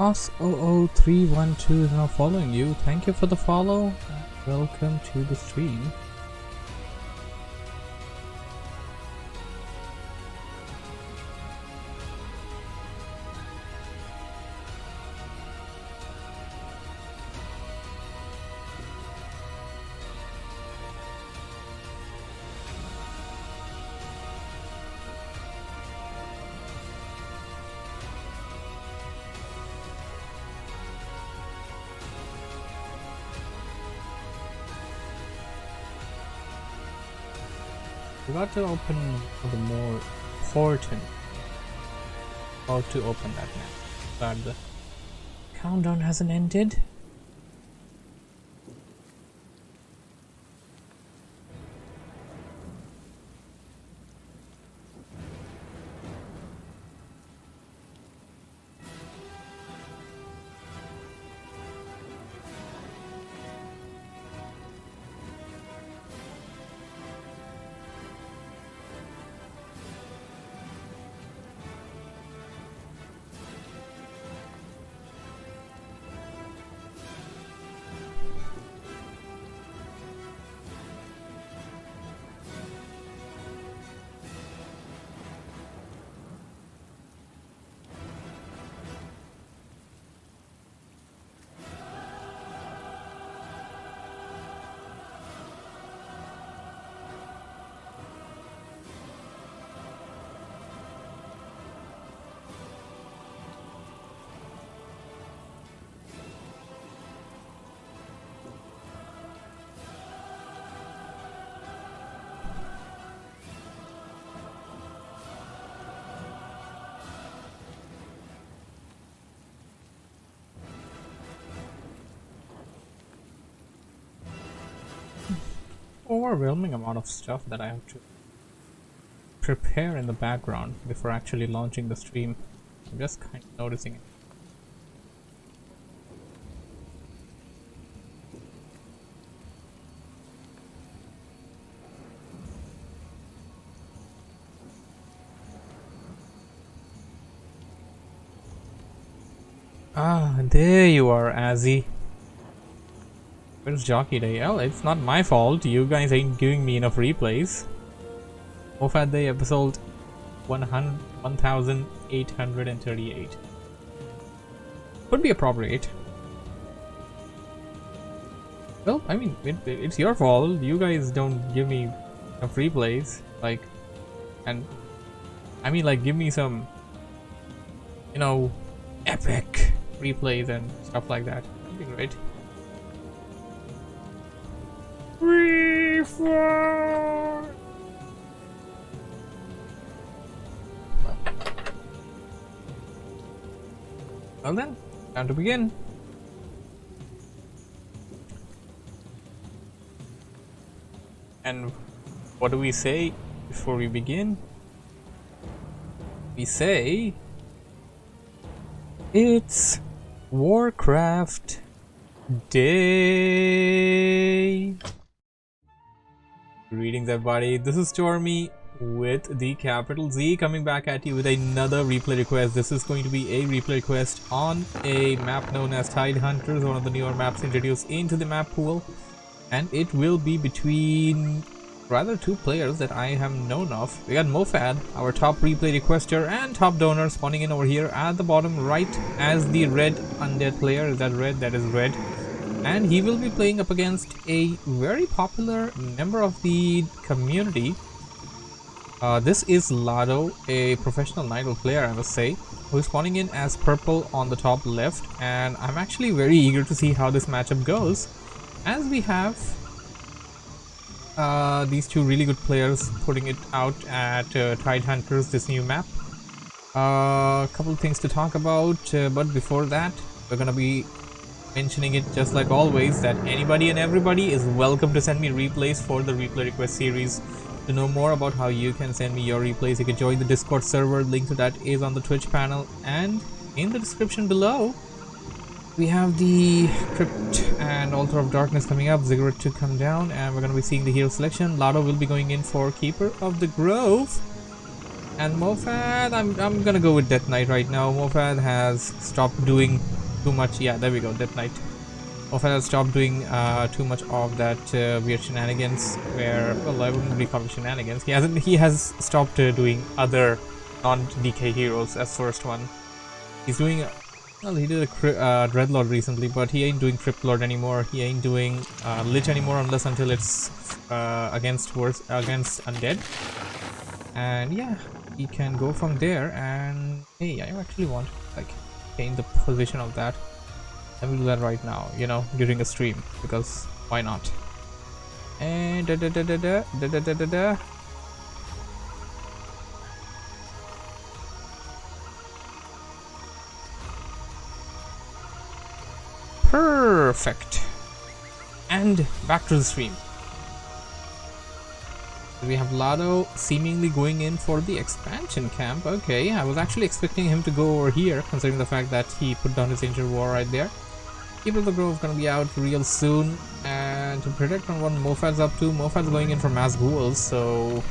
Os00312 is now following you. Thank you for the follow. Welcome to the stream. Forgot to open the more important. How to open that now? Glad the countdown hasn't ended. Overwhelming amount of stuff that I have to prepare in the background before actually launching the stream. I'm just kind of noticing it. Ah, there you are, Azzy. Where's Jockey Day? Well, it's not my fault. You guys ain't giving me enough replays. Mofat Day episode 1838. Could be appropriate. Well, I mean, it's your fault. You guys don't give me enough replays. Like, and I mean, like, give me some, you know, epic replays and stuff like that. That'd be great. Well then, time to begin. And what do we say before we begin? We say it's WarCraft Day. Greetings everybody, this is Stormy with the capital Z coming back at you with another replay request. This is going to be a replay request on a map known as Tide Hunters, one of the newer maps introduced into the map pool, and it will be between rather two players that I have known of. We got Mofad, our top replay requester and top donor, spawning in over here at the bottom right as the red undead player. Is that red? That is red. And he will be playing up against a very popular member of the community. This is Lado, a professional Nidal player, I must say, who is spawning in as purple on the top left, and I'm actually very eager to see how this matchup goes, as we have these two really good players putting it out at Tide Hunters, this new map. A couple of things to talk about, but before that, we're gonna be mentioning it just like always that anybody and everybody is welcome to send me replays for the replay request series. To know more about how you can send me your replays, you can join the Discord server. Link to that is on the Twitch panel and in the description below. We have the Crypt and Altar of Darkness coming up, Ziggurat to come down, and we're going to be seeing the hero selection. Lado will be going in for Keeper of the Grove, And Mofad, I'm gonna go with Death Knight right now. Mofad has stopped doing too much. Yeah, there we go, Death Knight. Mofad has stopped doing too much of that weird shenanigans. Where, well, I wouldn't really call it shenanigans. He has stopped doing other non-DK heroes as first one. He's doing. Well, he did a Dreadlord recently, but he ain't doing Crypt Lord anymore. He ain't doing Lich anymore unless until it's against undead. And yeah, he can go from there. And hey, I actually want to like change the position of that. Let me do that right now, you know, during a stream, because why not? And perfect. And back to the stream. We have Lado seemingly going in for the expansion camp. Okay, I was actually expecting him to go over here, considering the fact that he put down his Ancient War right there. Keeper of the Grove gonna be out real soon, and to predict on what Mofad's up to, Mofad's going in for Mass Ghouls, so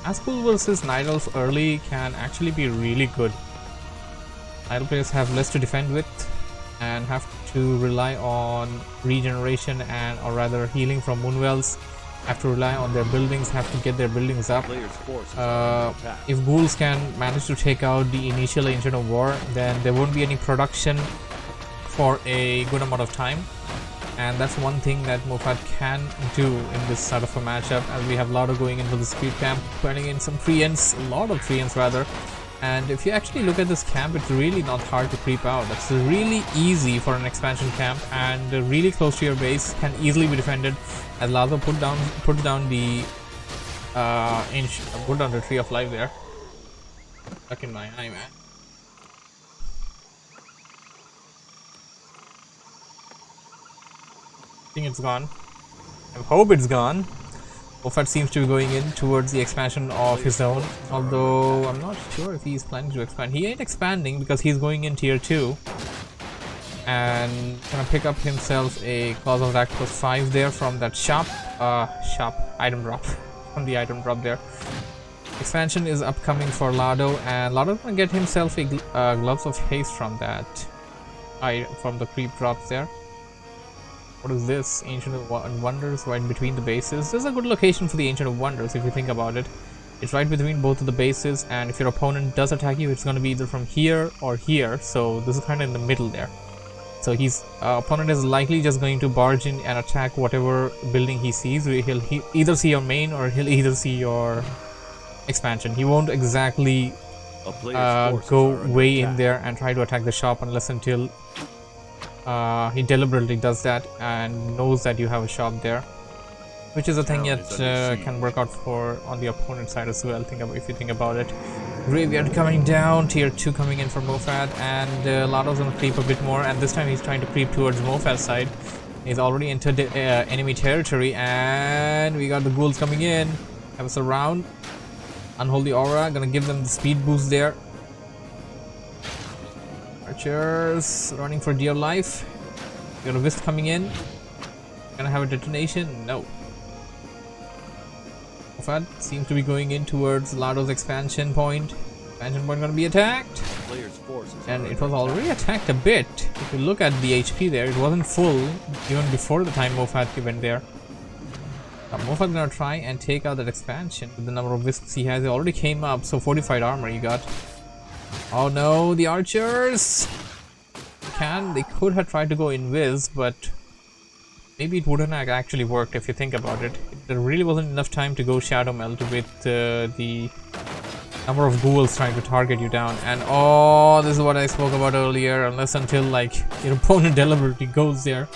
Mass Ghoul versus Night Elf early can actually be really good. Idle players have less to defend with and have to rely on regeneration and or rather healing from Moonwells, have to rely on their buildings, have to get their buildings up. If ghouls can manage to take out the initial Ancient of War, then there won't be any production for a good amount of time, and that's one thing that Mofad can do in this sort of a matchup, as we have Lado going into the speed camp, putting in some treants, a lot of treants rather. And if you actually look at this camp, it's really not hard to creep out. It's really easy for an expansion camp, and really close to your base, can easily be defended. As Lado put down the Tree of Life there. Stuck in my eye, man. I think it's gone. I hope it's gone. Mofad seems to be going in towards the expansion of his own, although I'm not sure if he's planning to expand. He ain't expanding because he's going in tier 2 and gonna pick up himself a Claws of Attack +5 there from that item drop from the item drop there. Expansion is upcoming for Lado, and Lado's gonna get himself a Gloves of Haste from that from the creep drops there. What is this? Ancient of Wonders right between the bases. This is a good location for the Ancient of Wonders if you think about it. It's right between both of the bases, and if your opponent does attack you, it's going to be either from here or here. So this is kind of in the middle there. So his opponent is likely just going to barge in and attack whatever building he sees. He'll either see your main or he'll either see your expansion. He won't exactly go way in there and try to attack the shop unless until he deliberately does that and knows that you have a shop there, which is a thing that can work out for on the opponent side as well. If you think about it. Graveyard coming down, tier 2 coming in for Mofad, and Lado's gonna creep a bit more, and this time he's trying to creep towards Mofad's side. He's already entered enemy territory, and we got the ghouls coming in. Have a surround, Unholy Aura, gonna give them the speed boost there. Archers running for dear life. We got a Wisp coming in. Gonna have a detonation? No. Mofad seems to be going in towards Lado's expansion point. Expansion point gonna be attacked. And it was already attacked a bit. If you look at the HP there, it wasn't full even before the time Mofad went there. Mofad gonna try and take out that expansion with the number of Wisps he has. It already came up, so fortified armor you got. Oh no, the archers! They could have tried to go invis, but maybe it wouldn't have actually worked if you think about it. There really wasn't enough time to go Shadow Melt with the number of ghouls trying to target you down. And oh, this is what I spoke about earlier. Unless until like your opponent deliberately goes there,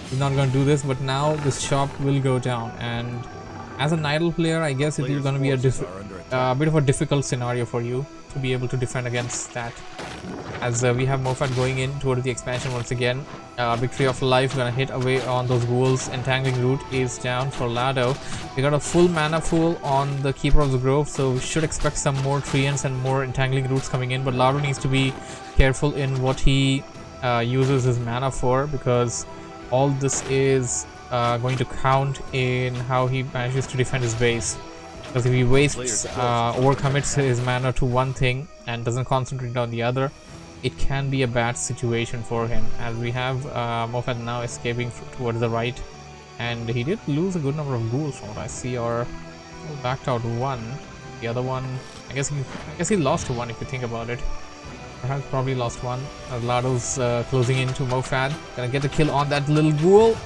he's not going to do this. But now this shop will go down, and as a Nidal player, I guess it is going to be a bit of a difficult scenario for you to be able to defend against that. As we have Mofad going in towards the expansion once again. Victory of Life gonna hit away on those ghouls. Entangling Root is down for Lado. We got a full mana pool on the Keeper of the Grove, so we should expect some more treants and more Entangling Roots coming in. But Lado needs to be careful in what he uses his mana for, because all this is going to count in how he manages to defend his base. Because if he wastes, overcommits his mana to one thing and doesn't concentrate on the other, it can be a bad situation for him. As we have Mofat now escaping towards the right, and he did lose a good number of ghouls from what I see, or backed out one. The other one, I guess he lost one if you think about it. Perhaps probably lost one. As Lado's closing into Mofat, gonna get a kill on that little ghoul,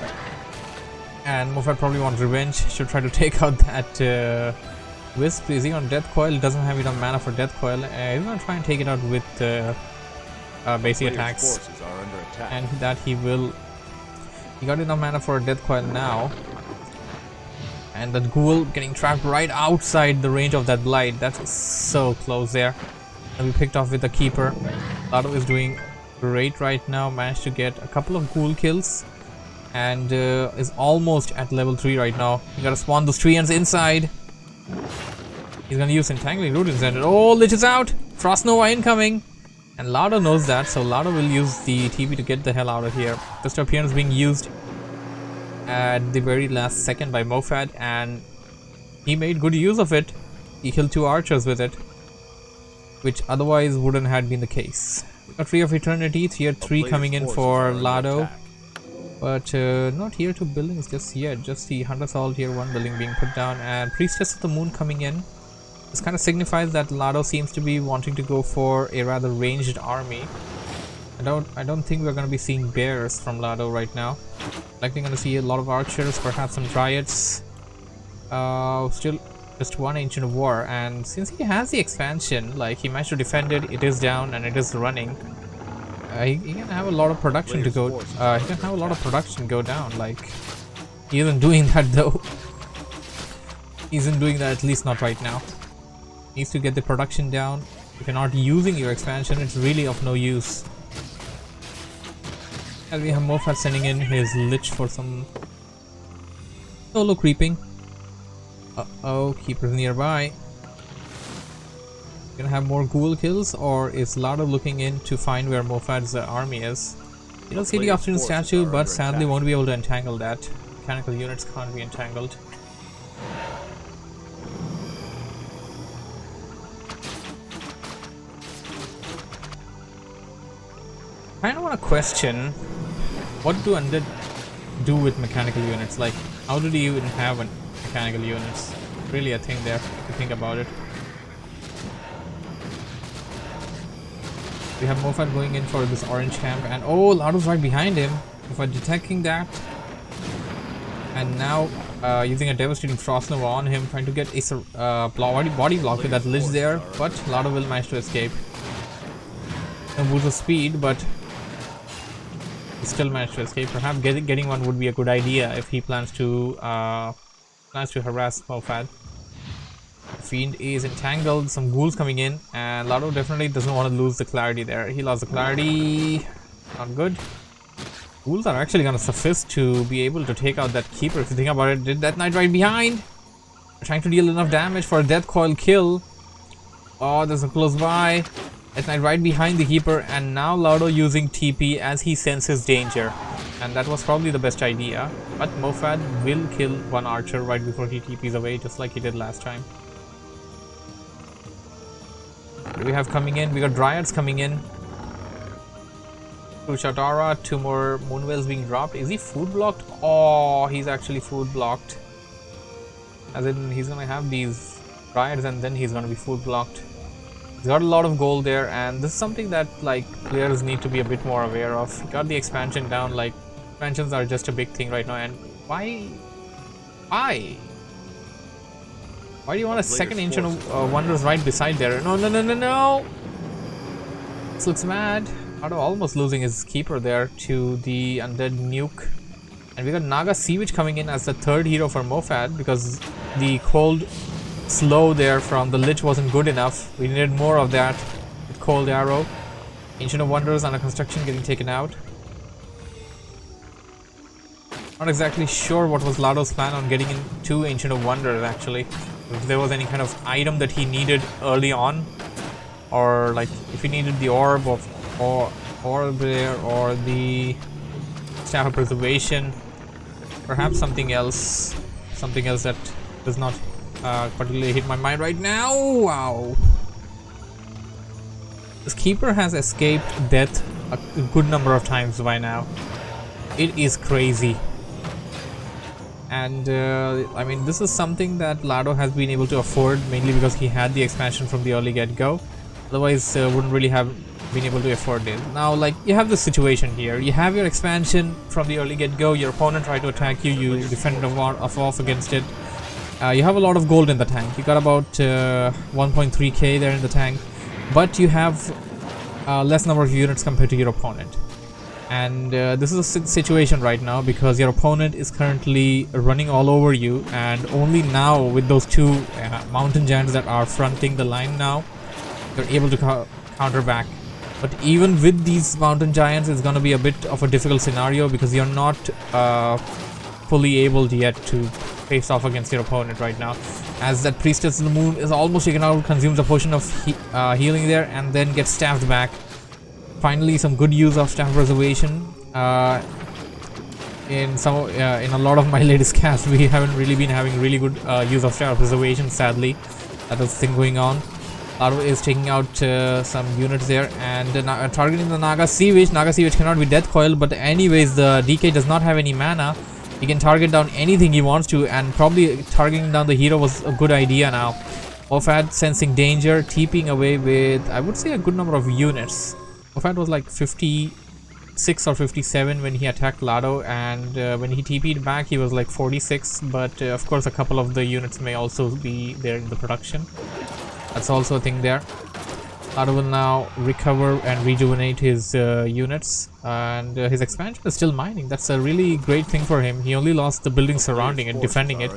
and Mofat probably wants revenge. Should try to take out that Wisp. Is he on Death Coil? Doesn't have enough mana for Death Coil. He's gonna try and take it out with basic attacks, and that he will. He got enough mana for Death Coil now, and that ghoul getting trapped right outside the range of that blight. That's so close there. And we picked off with the Keeper. Lado is doing great right now. Managed to get a couple of ghoul kills, and is almost at level 3 right now. You gotta spawn those treants inside. He's gonna use Entangling Root instead. Oh, Lich is out! Frost Nova incoming! And Lado knows that, so Lado will use the TP to get the hell out of here. First appearance being used at the very last second by Mofat, and he made good use of it. He killed 2 archers with it, which otherwise wouldn't have been the case. A Tree of Eternity, tier 3 coming in for Lado, but not here 2 buildings just yet. Just the Hunter's Hall tier 1 building being put down, and Priestess of the Moon coming in. This kind of signifies that Lado seems to be wanting to go for a rather ranged army. I don't think we're going to be seeing bears from Lado right now. Likely going to see a lot of archers, perhaps some dryads. Still just 1 Ancient of War, and since he has the expansion, like he managed to defend it, it is down and it is running. He can have a lot of production to go. He can have a lot of production go down. Like, he isn't doing that though. He isn't doing that, at least not right now. Needs to get the production down. If you're not using your expansion, it's really of no use. And we have Mofat sending in his Lich for some solo creeping. Uh-oh, Keeper's nearby. Gonna have more ghoul kills, or is Lado looking in to find where Mofat's army is? You don't see the Afternoon Statue, but sadly won't be able to entangle that. Mechanical units can't be entangled. I kind of want to question, what do Undead do with mechanical units? Like, how do they even have mechanical units? Really a thing there, if you think about it. We have Mofat going in for this orange camp, and oh, Lado's right behind him. Mofat detecting that, and now using a devastating Frost Nova on him, trying to get a body block with that Lich there, but Lado will manage to escape. No boost of speed, but he still managed to escape. Perhaps getting one would be a good idea if he plans to harass Mofat. Fiend is entangled, some ghouls coming in, and Lado definitely doesn't want to lose the clarity there. He lost the clarity, not good. Ghouls are actually going to suffice to be able to take out that Keeper. If you think about it, did that Knight right behind? Trying to deal enough damage for a Death Coil kill. Oh, there's a close by. Death Knight right behind the Keeper, and now Lado using TP as he senses danger. And that was probably the best idea. But Mofat will kill 1 archer right before he TPs away, just like he did last time. What do we have coming in? We got Dryads coming in. 2 Shatara, 2 more Moonveils being dropped. Is he food blocked? Oh, he's actually food blocked. As in, he's gonna have these Dryads and then he's gonna be food blocked. He's got a lot of gold there, and this is something that like players need to be a bit more aware of. He got the expansion down. Like, expansions are just a big thing right now, and why do you want a second Ancient of Wonders right beside there? No. This looks mad. Lado almost losing his Keeper there to the Undead Nuke. And we got Naga Sea Witch coming in as the 3rd hero for Mofat, because the cold slow there from the Lich wasn't good enough. We needed more of that with Cold Arrow. Ancient of Wonders under construction getting taken out. Not exactly sure what was Lado's plan on getting in 2 Ancient of Wonders actually. If there was any kind of item that he needed early on, or like if he needed the orb there, or the Staff of Preservation, perhaps something else that does not particularly hit my mind right now. Wow. This keeper has escaped death a good number of times by now. It is crazy. And I mean, this is something that Lado has been able to afford, mainly because he had the expansion from the early get-go. Otherwise, wouldn't really have been able to afford it. Now, like, you have this situation here. You have your expansion from the early get-go. Your opponent tried to attack you. You defended off against it. You have a lot of gold in the tank. You got about 1.3k there in the tank. But you have less number of units compared to your opponent. And this is a situation right now because your opponent is currently running all over you, and only now with those two mountain giants that are fronting the line now, you're able to counter back. But even with these mountain giants, it's going to be a bit of a difficult scenario because you're not fully able yet to face off against your opponent right now, as that priestess of the moon is almost taken out, consumes a potion of healing there, and then gets stabbed back. Finally, some good use of staff preservation. In a lot of my latest casts, we haven't really been having really good use of staff preservation. Sadly, that is the thing going on. Lado is taking out some units there and targeting the Naga Sea Witch. Naga Sea Witch cannot be death coil, but anyways, the DK does not have any mana. He can target down anything he wants to, and probably targeting down the hero was a good idea now. Mofad sensing danger, TPing away with, I would say, a good number of units. Mofad was like 56 or 57 when he attacked Lado, and when he TP'd back he was like 46, but of course a couple of the units may also be there in the production. That's also a thing there. Lado will now recover and rejuvenate his units, and his expansion is still mining. That's a really great thing for him. He only lost the building surrounding it, defending it,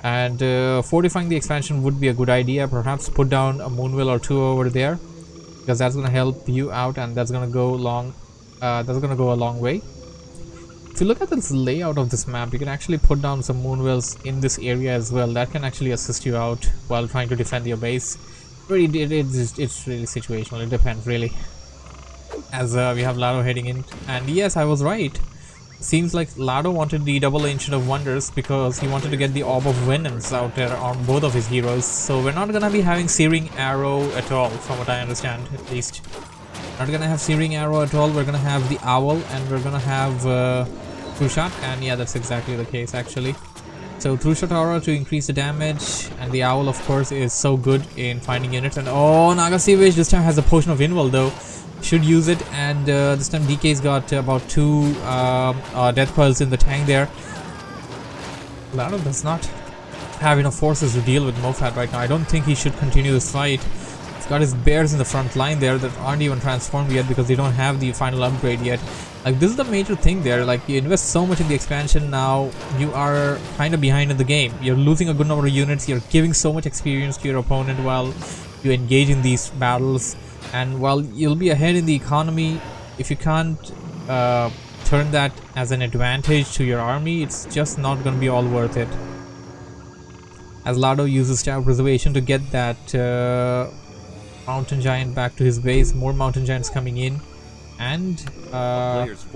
and fortifying the expansion would be a good idea. Perhaps put down a moonwell or two over there, because that's going to help you out, and that's going to go long. That's going to go a long way. If you look at this layout of this map, you can actually put down some moonwells in this area as well. That can actually assist you out while trying to defend your base. It's really situational. It depends really. As we have Lado heading in, and yes, I was right. Seems like Lado wanted the double Ancient of Wonders because he wanted to get the Orb of Venoms out there on both of his heroes. So we're not gonna be having Searing Arrow at all, from what I understand, at least. Not gonna have Searing Arrow at all. We're gonna have the Owl, and we're gonna have True Shot, and yeah, that's exactly the case actually. So True Shot Aura to increase the damage, and the Owl of course is so good in finding units. And oh, Naga Sea Witch this time has a Potion of Invul though. Should use it, and this time DK's got about 2 death coils in the tank there. Lado does not have enough forces to deal with Mofad right now. I don't think he should continue this fight. He's got his bears in the front line there that aren't even transformed yet because they don't have the final upgrade yet. Like, this is the major thing there. Like, you invest so much in the expansion, now you are kind of behind in the game. You're losing a good number of units. You're giving so much experience to your opponent while you engage in these battles. And while you'll be ahead in the economy, if you can't turn that as an advantage to your army, it's just not going to be all worth it. As Lado uses Staff Preservation to get that mountain giant back to his base, more mountain giants coming in, and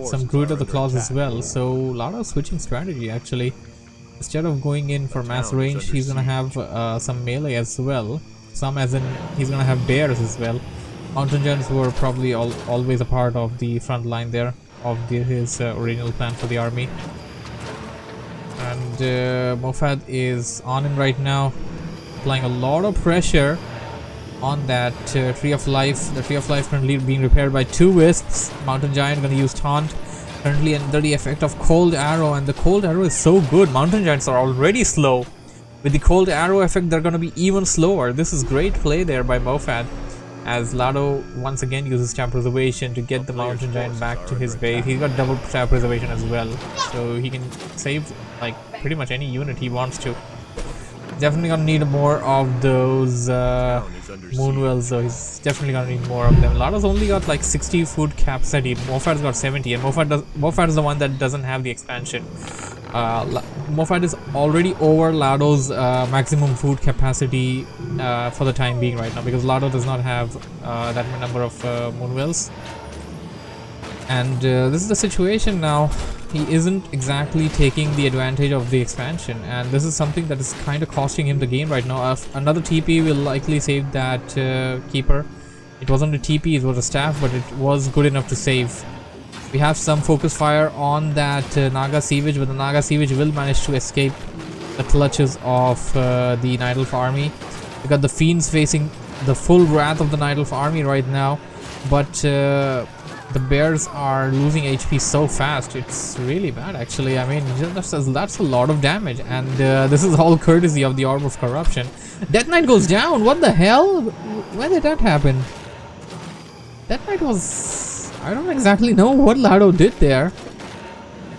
some Druid of the Claws as well. So Lado's switching strategy actually. Instead of going in for mass range, he's going to have some melee as well. Some as in he's going to have bears as well. Mountain giants were probably always a part of the front line there of his original plan for the army. And Mofad is on in right now, applying a lot of pressure on that Tree of Life. The Tree of Life currently being repaired by 2 wisps. Mountain giant going to use Taunt, currently under the effect of Cold Arrow, and the Cold Arrow is so good. Mountain giants are already slow. With the Cold Arrow effect, they're going to be even slower. This is great play there by Mofad, as Lado once again uses Staff Preservation to get the mountain giant back to his base. He's got double Staff Preservation as well, so he can save like pretty much any unit he wants to. Definitely gonna need more of those moonwells, so he's definitely gonna need more of them. Lado's only got like 60 food capacity. Mofad's got 70, and Mofad is the one that doesn't have the expansion. Mofad is already over Lado's maximum food capacity for the time being right now, because Lado does not have that number of moonwells. And this is the situation now. He isn't exactly taking the advantage of the expansion, and this is something that is kind of costing him the game right now. Another TP will likely save that keeper. It wasn't a TP, it was a staff, but it was good enough to save. We have some focus fire on that Naga Sievage, but the Naga Sievage will manage to escape the clutches of the Nidalf army. We got the Fiends facing the full wrath of the Nidalf army right now, but the bears are losing HP so fast. It's really bad, actually. I mean, that's a lot of damage, and this is all courtesy of the Orb of Corruption. Death Knight goes down. What the hell? When did that happen? Death Knight was... I don't exactly know what Lado did there.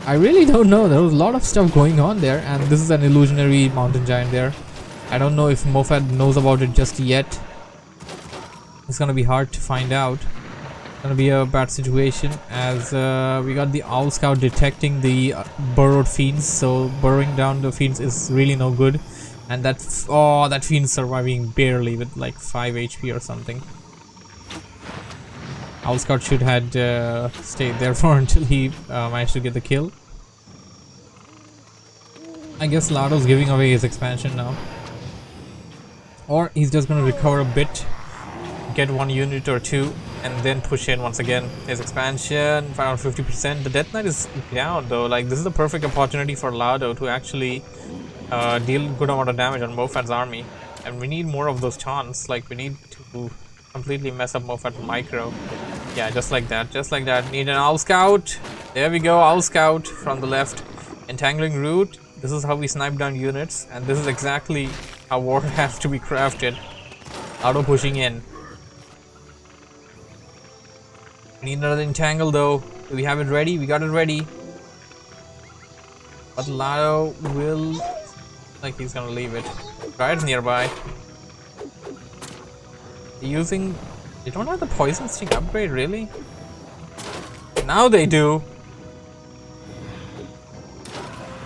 I really don't know. There was a lot of stuff going on there, and this is an illusionary mountain giant there. I don't know if Mofad knows about it just yet. It's gonna be hard to find out. Gonna be a bad situation, as we got the Owl Scout detecting the burrowed fiends, so burrowing down the fiends is really no good. And that fiend surviving barely with like 5 HP or something. Owl Scout should had stayed there for until he managed to get the kill. I guess Lado's giving away his expansion now, or he's just gonna recover a bit, get 1 unit or 2, and then push in once again his expansion around 50%. The Death Knight is down though. Like, this is the perfect opportunity for Lado to actually deal good amount of damage on Mofad's army, and we need more of those taunts. Like, we need to completely mess up Mofad's micro. Yeah, just like that, just like that. Need an Owl Scout. There we go, Owl Scout from the left. Entangling Root. This is how we snipe down units, and this is exactly how war has to be crafted. Lado pushing in. Need another entangle though. Do we have it ready? We got it ready. But Lado will... like, he's gonna leave it. Right nearby. Using... they don't have the poison sting upgrade, really? Now they do.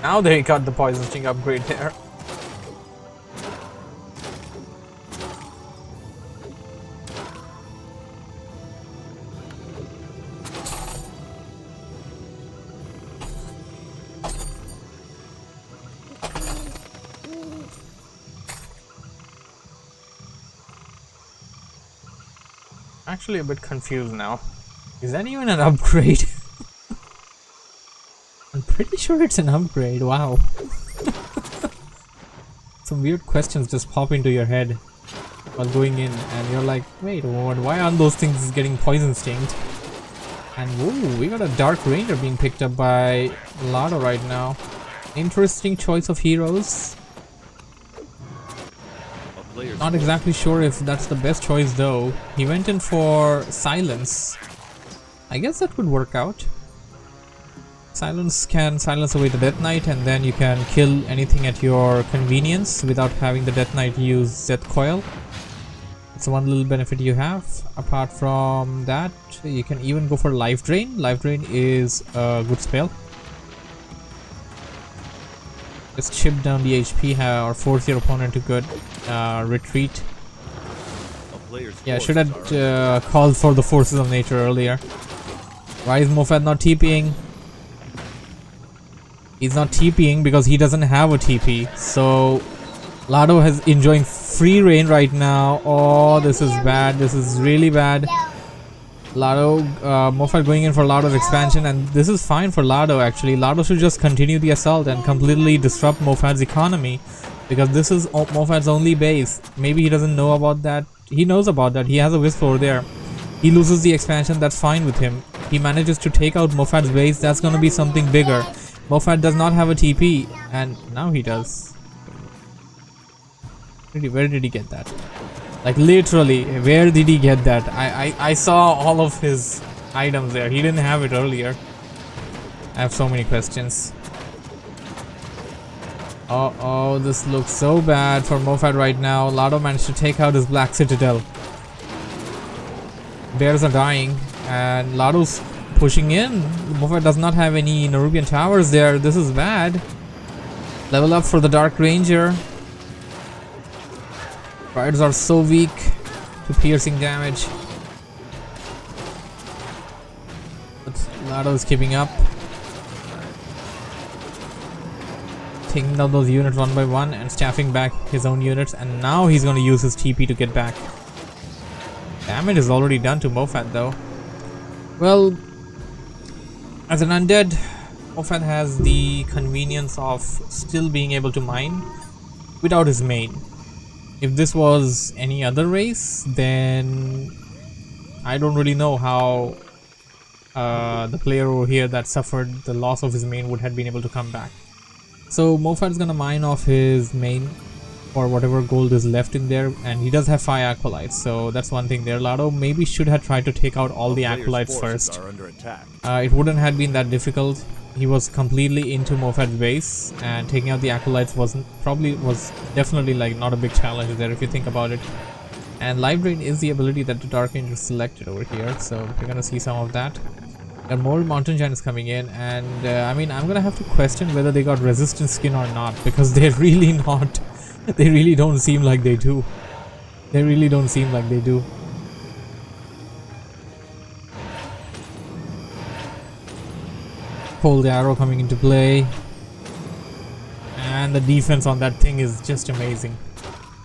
Now they got the poison sting upgrade there. Actually a bit confused now. Is that even an upgrade? I'm pretty sure it's an upgrade. Wow. Some weird questions just pop into your head while going in, and you're like, wait, why aren't those things getting poison stinged? And whoa, we got a Dark Ranger being picked up by Lado right now. Interesting choice of heroes. Not exactly sure if that's the best choice though. He went in for Silence. I guess that would work out. Silence can silence away the Death Knight, and then you can kill anything at your convenience without having the Death Knight use Death Coil. It's one little benefit you have. Apart from that, you can even go for Life Drain. Life Drain is a good spell. Just chip down the HP or force your opponent to good retreat. Yeah, I should have called for the Forces of Nature earlier. Why is Mofad not TPing? He's not TPing because he doesn't have a TP. So Lado is enjoying free reign right now. Oh, this is bad. This is really bad. Lado, Mofad going in for Lado's expansion, and this is fine for Lado actually. Lado should just continue the assault and completely disrupt Mofad's economy, because this is Mofad's only base. Maybe he doesn't know about that. He knows about that. He has a wisp over there. He loses the expansion, that's fine with him. He manages to take out Mofad's base, that's gonna be something bigger. Mofad does not have a TP, and now he does. Where did he get that? Like, literally, where did he get that? I saw all of his items there. He didn't have it earlier. I have so many questions. Oh, this looks so bad for Mofad right now. Lado managed to take out his Black Citadel. Bears are dying, and Lado's pushing in. Mofad does not have any Nerubian towers there. This is bad. Level up for the Dark Ranger. Riders are so weak to piercing damage. But Lado is keeping up, taking down those units one by one and staffing back his own units, and now he's going to use his TP to get back. Damage is already done to Mofat though. Well, as an undead, Mofat has the convenience of still being able to mine without his main. If this was any other race, then I don't really know how the player over here that suffered the loss of his main would have been able to come back. So Mofat's gonna mine off his main for whatever gold is left in there, and he does have 5 acolytes, so that's one thing there. Lado maybe should have tried to take out all the acolytes first. It wouldn't have been that difficult. He was completely into Mofat's base, and taking out the acolytes was definitely like not a big challenge there if you think about it. And life drain is the ability that the Dark Angel selected over here, so we're gonna see some of that. There are more mountain giants coming in, and I mean, I'm gonna have to question whether they got resistance skin or not, because they're really not. They really don't seem like they do. They really don't seem like they do. Cold arrow coming into play, and the defense on that thing is just amazing.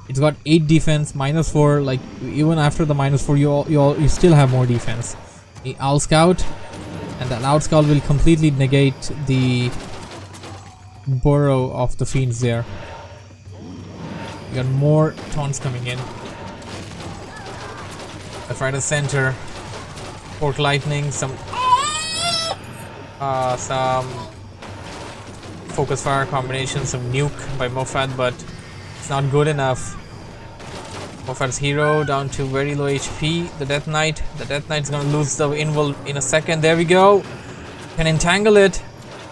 It's got 8 defense, -4. Like even after the -4, you still have more defense. The Owl Scout, and that Owl Scout will completely negate the burrow of the fiends there. We got more taunts coming in. Left, right, and center. Fork lightning, some focus fire combination, some nuke by Mofat, but it's not good enough. Mofat's hero down to very low HP. The Death Knight. The Death Knight's gonna lose the invul in a second. There we go. Can entangle it.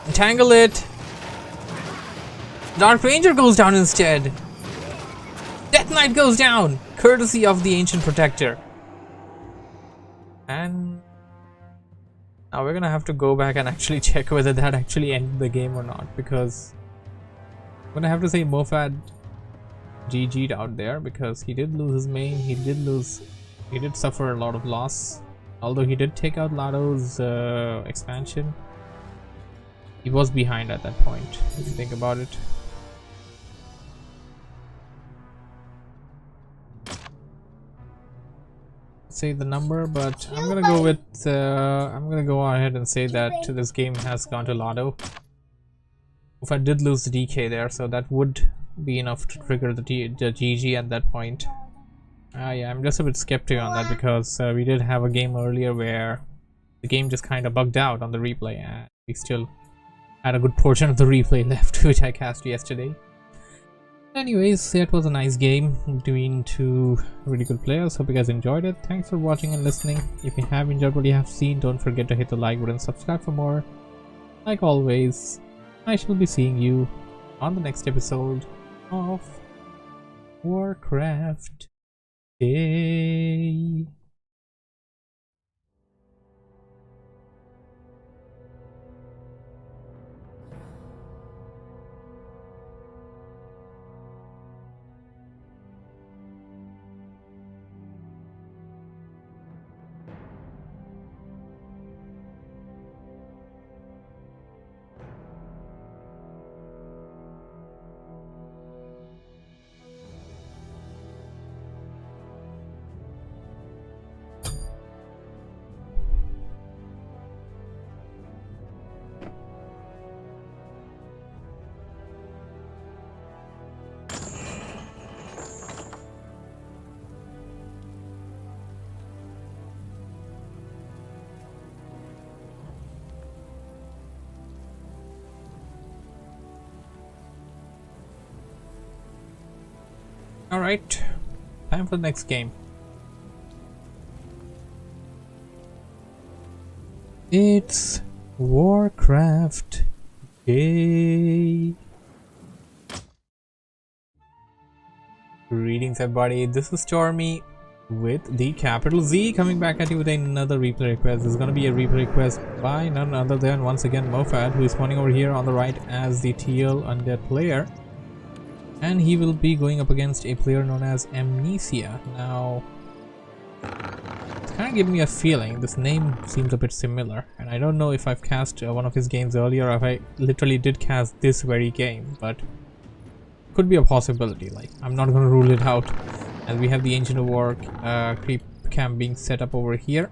Entangle it. Dark Ranger goes down instead. Death Knight goes down, courtesy of the Ancient Protector. And now we're gonna have to go back and actually check whether that actually ended the game or not, because I'm gonna have to say Mofat GG'd out there, because he did lose his main. He did suffer a lot of loss, although he did take out Lado's expansion. He was behind at that point, if you think about it. Say the number, but I'm gonna go with I'm gonna go ahead and say that this game has gone to Lado. If I did lose the DK there, so that would be enough to trigger the GG at that point. Yeah, I'm just a bit skeptical on that, because we did have a game earlier where the game just kind of bugged out on the replay, and we still had a good portion of the replay left, which I cast yesterday. Anyways, that was a nice game between 2 really good players. Hope you guys enjoyed it. Thanks for watching and listening. If you have enjoyed what you have seen, don't forget to hit the like button and subscribe for more. Like always, I shall be seeing you on the next episode of WarCraft Day. Alright, time for the next game. It's WarCraft Day. Greetings everybody, this is Stormy with the capital Z coming back at you with another replay request. This is going to be a replay request by none other than once again Mofat, who is spawning over here on the right as the TL undead player. And he will be going up against a player known as Amnesia. Now, kind of giving me a feeling this name seems a bit similar, and I don't know if I've cast one of his games earlier or if I literally did cast this very game, but could be a possibility. Like, I'm not going to rule it out. And we have the Ancient of War creep camp being set up over here.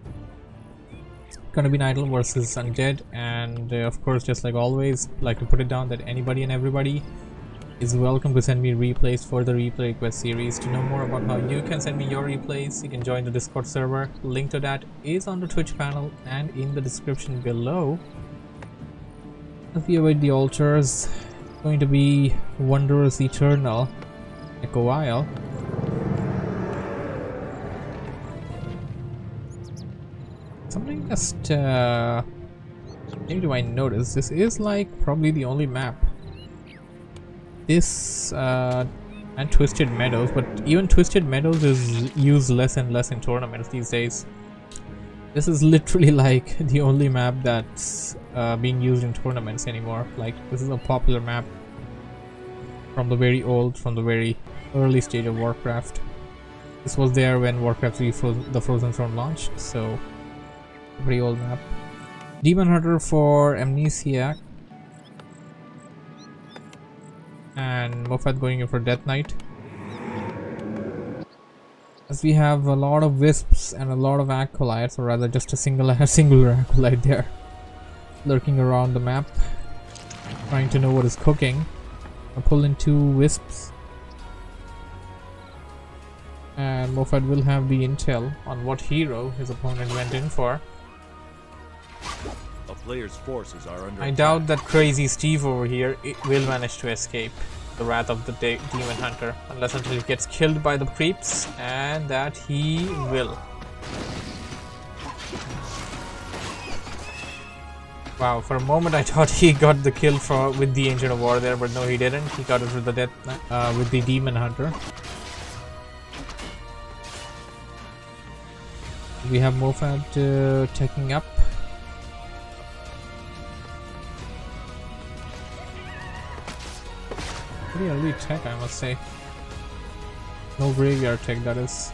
Gonna be Nidal versus Undead, and of course, just like always, like to put it down that anybody and everybody is welcome to send me replays for the replay request series. To know more about how you can send me your replays, you can join the Discord server. Link to that is on the Twitch panel and in the description below. As we await the altars, it's going to be Wanderers Eternal, Echo Isle. Something just maybe do I notice this is like probably the only map. This and Twisted Meadows, but even Twisted Meadows is used less and less in tournaments these days. This is literally like the only map that's being used in tournaments anymore. Like, this is a popular map from the very early stage of WarCraft. This was there when WarCraft 3 the Frozen Throne launched, so pretty old map. Demon Hunter for Amnesiac, and Moffat going in for Death Knight. As we have a lot of wisps and a lot of acolytes, or rather just a singular acolyte there, lurking around the map, trying to know what is cooking. I'll pull in 2 wisps, and Moffat will have the intel on what hero his opponent went in for. A player's forces are under I attack. doubt that crazy Steve over here will manage to escape the wrath of the Demon Hunter, unless until he gets killed by the creeps, and that he will. Wow, for a moment I thought he got the kill with the Ancient of War there, but no, he didn't. He got it with the with the Demon Hunter. We have Moffat taking up. Pretty elite tech, I must say. No graveyard tech, that is.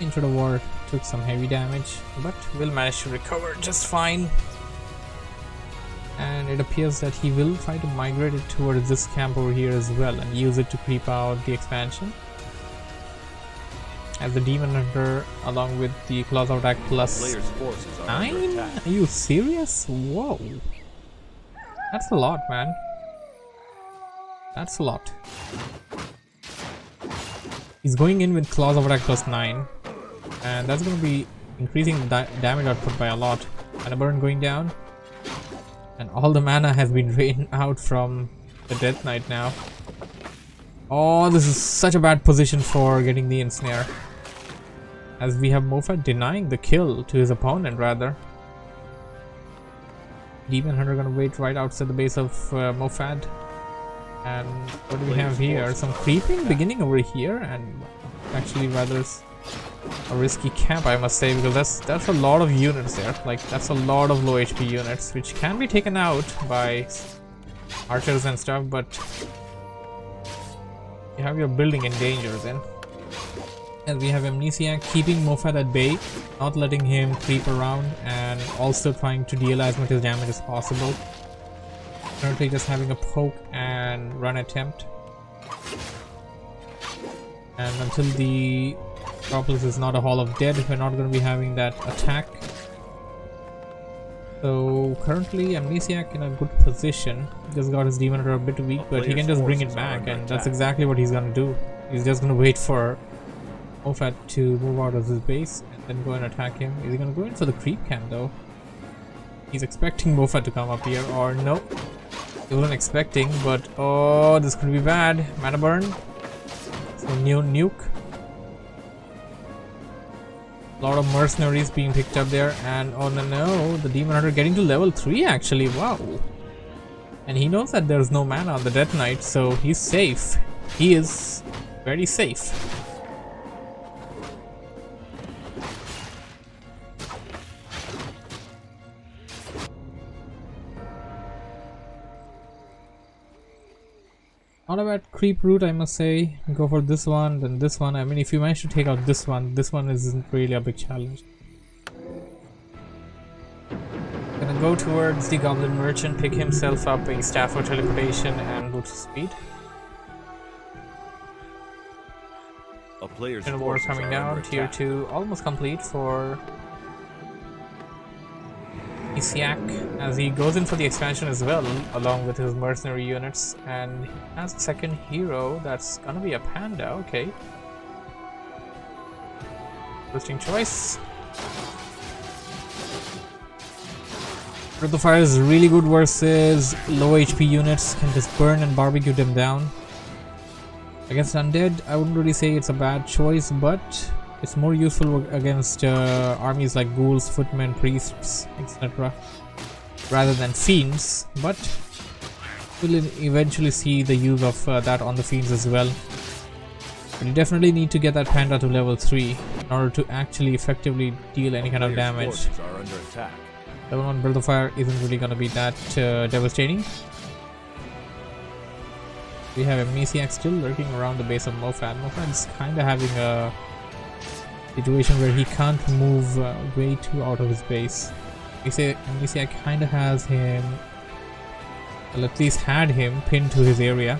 Into the war took some heavy damage, but will manage to recover just fine. And it appears that he will try to migrate it towards this camp over here as well and use it to creep out the expansion. As the Demon Hunter, along with the Claws of Attack plus 9? Are you serious? Whoa. That's a lot, man. That's a lot. He's going in with Claws of Attack plus 9. And that's going to be increasing the damage output by a lot. And a burn going down. And all the mana has been drained out from the Death Knight now. Oh, this is such a bad position for getting the ensnare. As we have Moffat denying the kill to his opponent, rather. Demon Hunter gonna wait right outside the base of Moffat. And what do we have here? Some creeping beginning over here, and actually rather a risky camp, I must say, because that's a lot of units there. Like, that's a lot of low HP units, which can be taken out by archers and stuff, but you have your building in danger then. And we have Amnesiac keeping Moffat at bay, not letting him creep around, and also trying to deal as much as damage as possible. Currently just having a poke and run attempt. And until the Acropolis is not a Hall of Dead, we're not going to be having that attack. So currently Amnesiac in a good position. Just got his Demon Hunter a bit weak, but he can just bring it back, and that's exactly what he's going to do. He's just going to wait for Moffat to move out of his base and then go and attack him. Is he going to go in for the creep camp though? He's expecting Moffat to come up here, or no. He wasn't expecting, but oh, this could be bad. Mana burn. So new nuke. A lot of mercenaries being picked up there, and oh no, the Demon Hunter getting to level 3 actually, wow. And he knows that there's no mana on the Death Knight, so he's safe. He is very safe. Not a bad creep route, I must say. Go for this one, then this one. I mean, if you manage to take out this one isn't really a big challenge. Gonna go towards the Goblin Merchant, pick himself up a Staff for Teleportation and boost speed. A player's War coming down, tier 2 almost complete for Isiak, as he goes in for the expansion as well, along with his mercenary units, and he has a second hero that's gonna be a panda. Okay, interesting choice. Breath of Fire is really good versus low HP units, can just burn and barbecue them down. Against undead, I wouldn't really say it's a bad choice, but it's more useful against armies like ghouls, footmen, priests, etc. rather than fiends, but we'll eventually see the use of that on the fiends as well. But you definitely need to get that panda to level 3 in order to actually effectively deal any kind of damage. Level 1 Breath of Fire isn't really going to be that devastating. We have Amnesiac still lurking around the base of Mofad. Mofad is kind of having a situation where he can't move way too out of his base. We say Amnesiac kind of has him, well, at least had him pinned to his area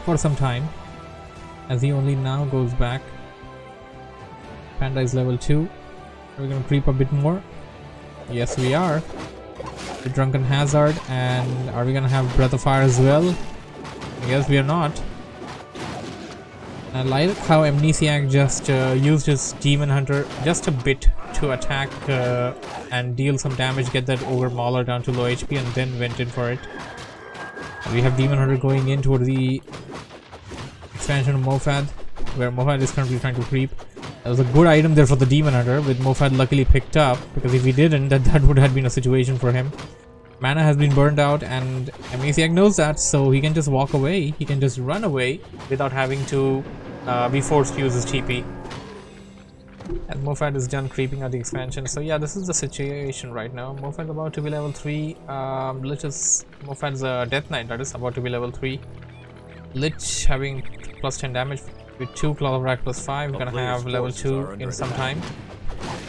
for some time, as he only now goes back. Panda is level 2. Are we going to creep a bit more? Yes, we are. The Drunken Hazard, and are we going to have Breath of Fire as well? I guess we are not. I like how Amnesiac just used his Demon Hunter just a bit to attack and deal some damage, get that Ogre Mauler down to low HP, and then went in for it. And we have Demon Hunter going in toward the expansion of Mofad, where Mofad is currently trying to creep. That was a good item there for the Demon Hunter, with Mofad luckily picked up, because if he didn't, that would have been a situation for him. Mana has been burned out, and Amnesiac knows that, so he can just walk away. He can just run away without having to be forced to use his TP. And Mofad is done creeping at the expansion. So yeah, this is the situation right now. Mofad's about to be level 3. Mofad's Death Knight, that is about to be level 3. Lich having plus 10 damage with 2 Claw of Rack plus 5. We're gonna have level 2 in some time.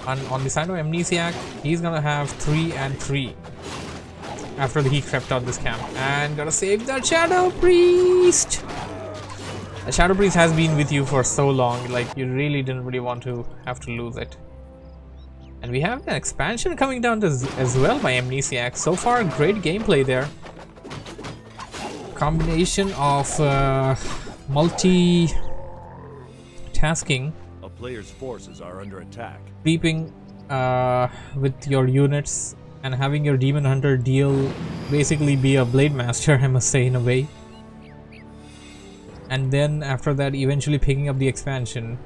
And on the side of Amnesiac, he's gonna have 3 and 3 after he crept out this camp. And gotta save that Shadow Priest! The Shadow Priest has been with you for so long, like you really didn't really want to have to lose it. And we have an expansion coming down as well by Amnesiac. So far, great gameplay there. Combination of multi-tasking. A player's forces are under attack. Creeping with your units and having your Demon Hunter basically be a Blade Master, I must say, in a way. And then after that, eventually picking up the expansion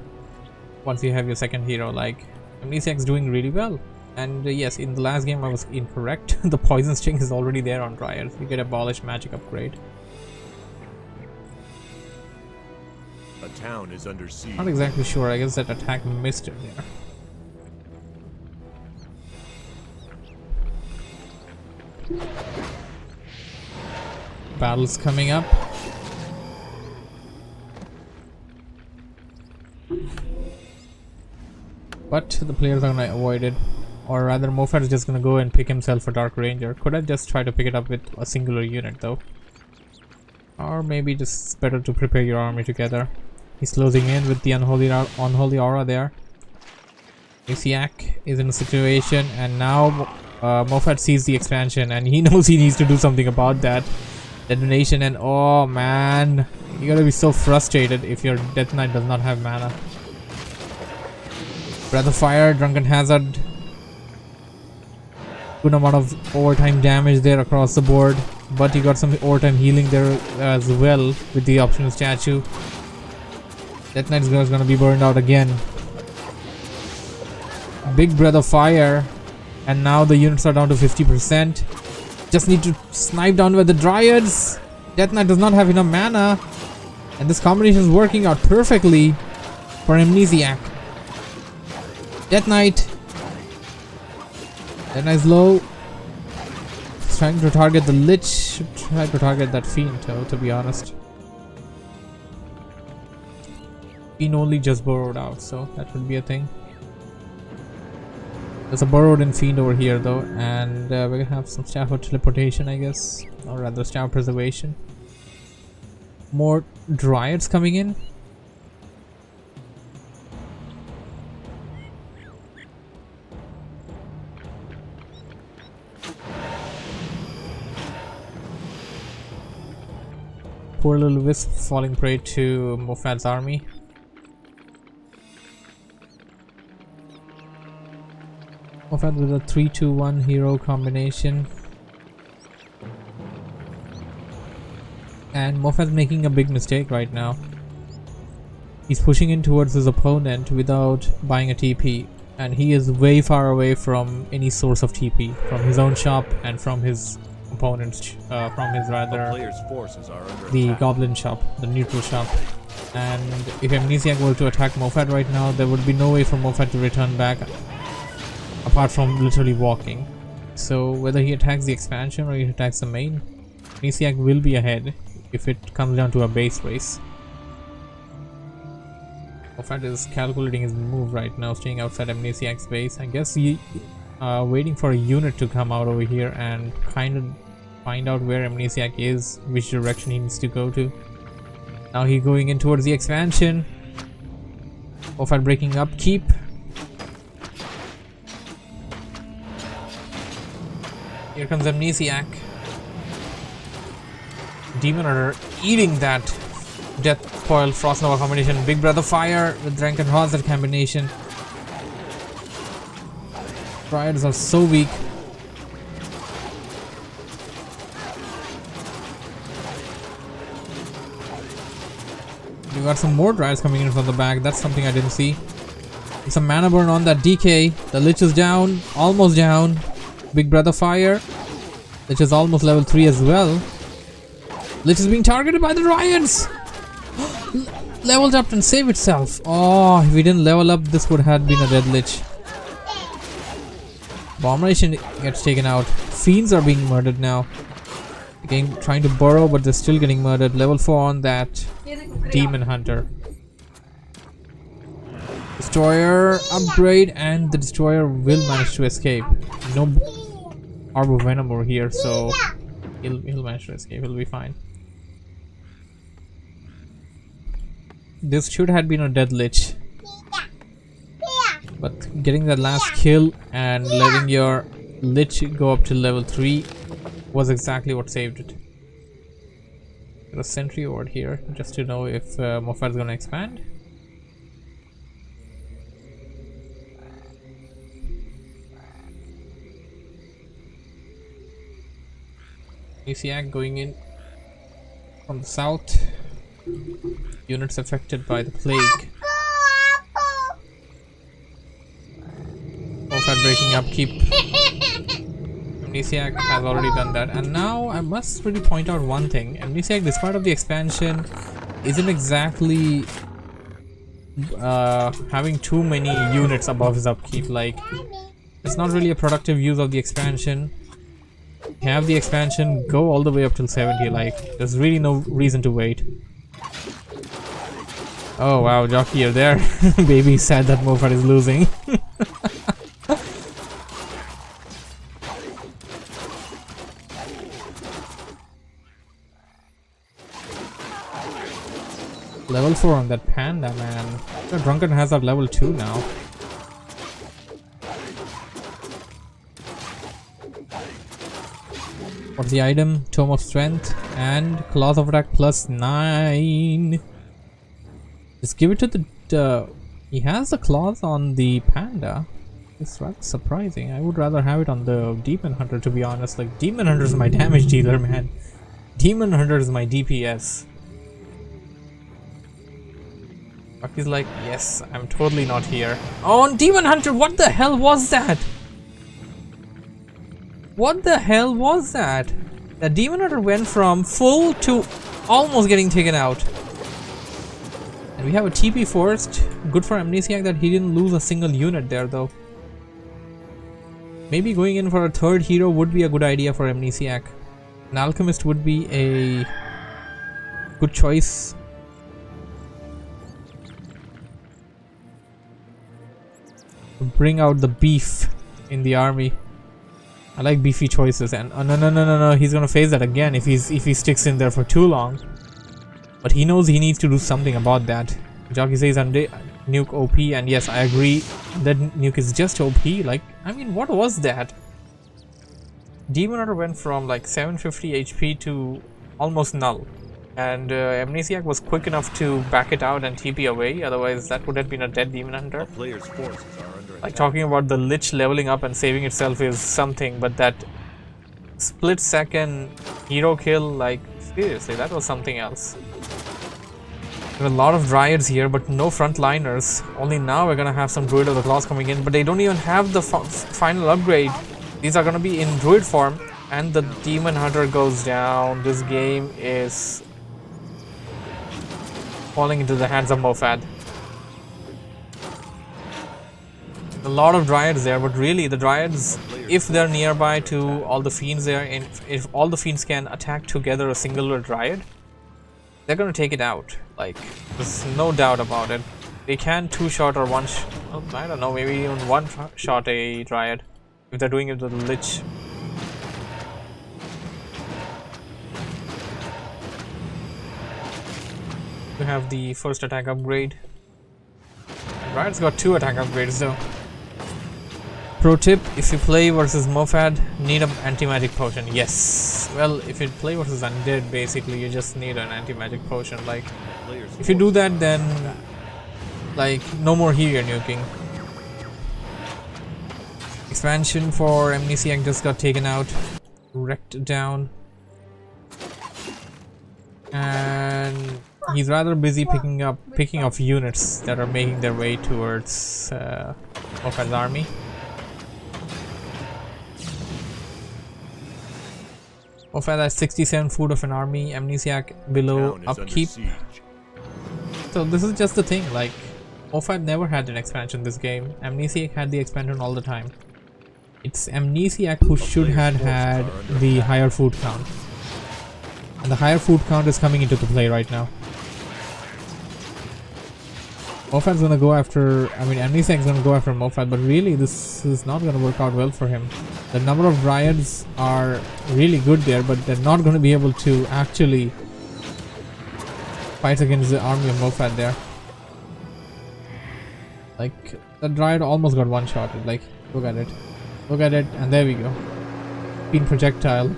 once you have your second hero. Like, Amnesiac's doing really well. And yes, in the last game I was incorrect. The Poison Sting is already there on Dryad. You get Abolish Magic upgrade. A town is under siege. Not exactly sure. I guess that attack missed it there. Battles coming up. But the players are gonna avoid it. Or rather, Mofat is just gonna go and pick himself a Dark Ranger. Could I just try to pick it up with a singular unit though? Or maybe just better to prepare your army together. He's closing in with the unholy aura there. Isiak is in a situation, and now Mofat sees the expansion and he knows he needs to do something about that detonation. And oh man, you gotta be so frustrated if your Death Knight does not have mana. Breath of Fire, Drunken Hazard. Good amount of overtime damage there across the board, but you got some overtime healing there as well with the optional statue. Death Knight's gonna be burned out again. Big Breath of Fire, and now the units are down to 50%. Just need to snipe down with the Dryads. Death Knight does not have enough mana, and this combination is working out perfectly for Amnesiac. Death Knight. Death Knight's low. He's trying to target the Lich. try to target that Fiend though, to be honest. Fiend only just burrowed out, so that would be a thing. There's a burrowed in Fiend over here though, and we're gonna have some Staff of Teleportation, I guess, or rather Staff of Preservation. More Dryads coming in. Poor little Wisp falling prey to Mofad's army. Mofad with a 3-2-1 hero combination. And Mofad's making a big mistake right now. He's pushing in towards his opponent without buying a TP. And he is way far away from any source of TP. From his own shop and from his opponent's, from his rather, player's forces are under the attack. Goblin shop, the neutral shop. And if Amnesiac were to attack Mofad right now, there would be no way for Mofad to return back apart from literally walking. So whether he attacks the expansion or he attacks the main, Amnesiac will be ahead if it comes down to a base race. Mofad is calculating his move right now, staying outside Amnesiac's base. I guess he waiting for a unit to come out over here and kind of find out where Amnesiac is, which direction he needs to go to. Now he's going in towards the expansion. Mofad breaking up keep. Here comes Amnesiac. Demon Hunter eating that Death Coil Frost Nova combination. Big Brother Fire with Drunken Hazard combination. Dryads are so weak. You got some more Dryads coming in from the back. That's something I didn't see. It's a mana burn on that DK. The Lich is down, almost down. Big Brother Fire. Lich is almost level 3 as well. Lich is being targeted by the Dryads. Leveled up and save itself. Oh, if we didn't level up, this would have been a dead Lich. Abomination gets taken out. Fiends are being murdered now. Again, trying to burrow, but they're still getting murdered. Level 4 on that Demon Hunter. Destroyer upgrade, and the Destroyer will manage to escape. No Orb of Venom over here, so he'll manage to escape. He'll be fine. This should have been a dead Lich, but getting that last kill and letting your Lich go up to level 3 was exactly what saved it. There's a sentry ward here just to know if Mofad's gonna expand. Amnesiac going in from the south. Units affected by the plague. Mofad breaking up keep. Amnesiac has already done that, and now I must really point out one thing. Amnesiac, despite of the expansion, isn't exactly having too many units above his upkeep. Like, it's not really a productive use of the expansion. Have the expansion, go all the way up till 70. Like, there's really no reason to wait. Oh wow, Jockey, you're there. Baby sad that Mofad is losing. Level 4 on that panda, man. The Drunken Hazard level 2 now. What's the item? Tome of Strength and Claws of Attack plus 9. Just give it to the... he has the claws on the panda. It's rather surprising. I would rather have it on the Demon Hunter, to be honest. Like, Demon Hunter is my damage dealer, man. Demon Hunter is my DPS. Bucky's like, yes, I'm totally not here. Oh, on Demon Hunter, what the hell was that? What the hell was that? The Demon Hunter went from full to almost getting taken out. And we have a TP forced. Good for Amnesiac that he didn't lose a single unit there though. Maybe going in for a third hero would be a good idea for Amnesiac. An alchemist would be a good choice. Bring out the beef in the army. I like beefy choices, and oh, no, he's gonna face that again if he sticks in there for too long. But he knows he needs to do something about that. Jockey says nuke OP, and yes, I agree that nuke is just OP. Like, I mean, what was that? Demon Hunter went from like 750 HP to almost null, and Amnesiac was quick enough to back it out and TP away, otherwise that would have been a dead Demon Hunter. A player's forces are under Like, attack. talking about the Lich leveling up and saving itself is something, but that split second hero kill, like, seriously, that was something else. There are a lot of Dryads here, but no frontliners. Only now we're gonna have some Druid of the Claws coming in, but they don't even have the final upgrade. These are gonna be in Druid form, and the Demon Hunter goes down. This game is falling into the hands of Mofad. A lot of Dryads there, but really the Dryads, if they're nearby to all the Fiends there, and if all the Fiends can attack together a singular Dryad, they're gonna take it out. Like, there's no doubt about it. They can two-shot or well, I don't know, maybe even one-shot a Dryad if they're doing it with the Lich. We have the first attack upgrade. Dryad's got 2 attack upgrades though. Pro tip, if you play versus Mofad, need an anti-magic potion. Yes. Well, if you play versus undead, basically you just need an anti-magic potion. Like, if you do that, then like no more hero nuking. Expansion for Amnesiac just got taken out, wrecked down, and he's rather busy picking off units that are making their way towards Mofad's army. Mofad has 67 food of an army, Amnesiac below upkeep. So this is just the thing, like, Mofad never had an expansion this game. Amnesiac had the expansion all the time. It's Amnesiac who should have had the higher food count. And the higher food count is coming into the play right now. Mofad's gonna go after, Amnesiac's gonna go after Mofad, but really this is not gonna work out well for him. The number of Dryads are really good there, but they're not gonna be able to actually fight against the army of Mofad there. Like, the Dryad almost got one-shotted, like, look at it. Look at it, and there we go. Green projectile.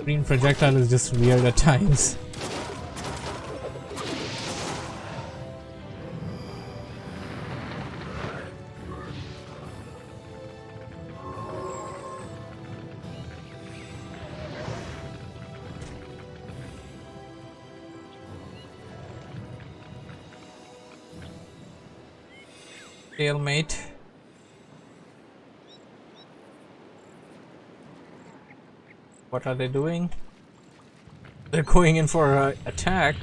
Green projectile is just weird at times. Stalemate. What are they doing? They're going in for an attack,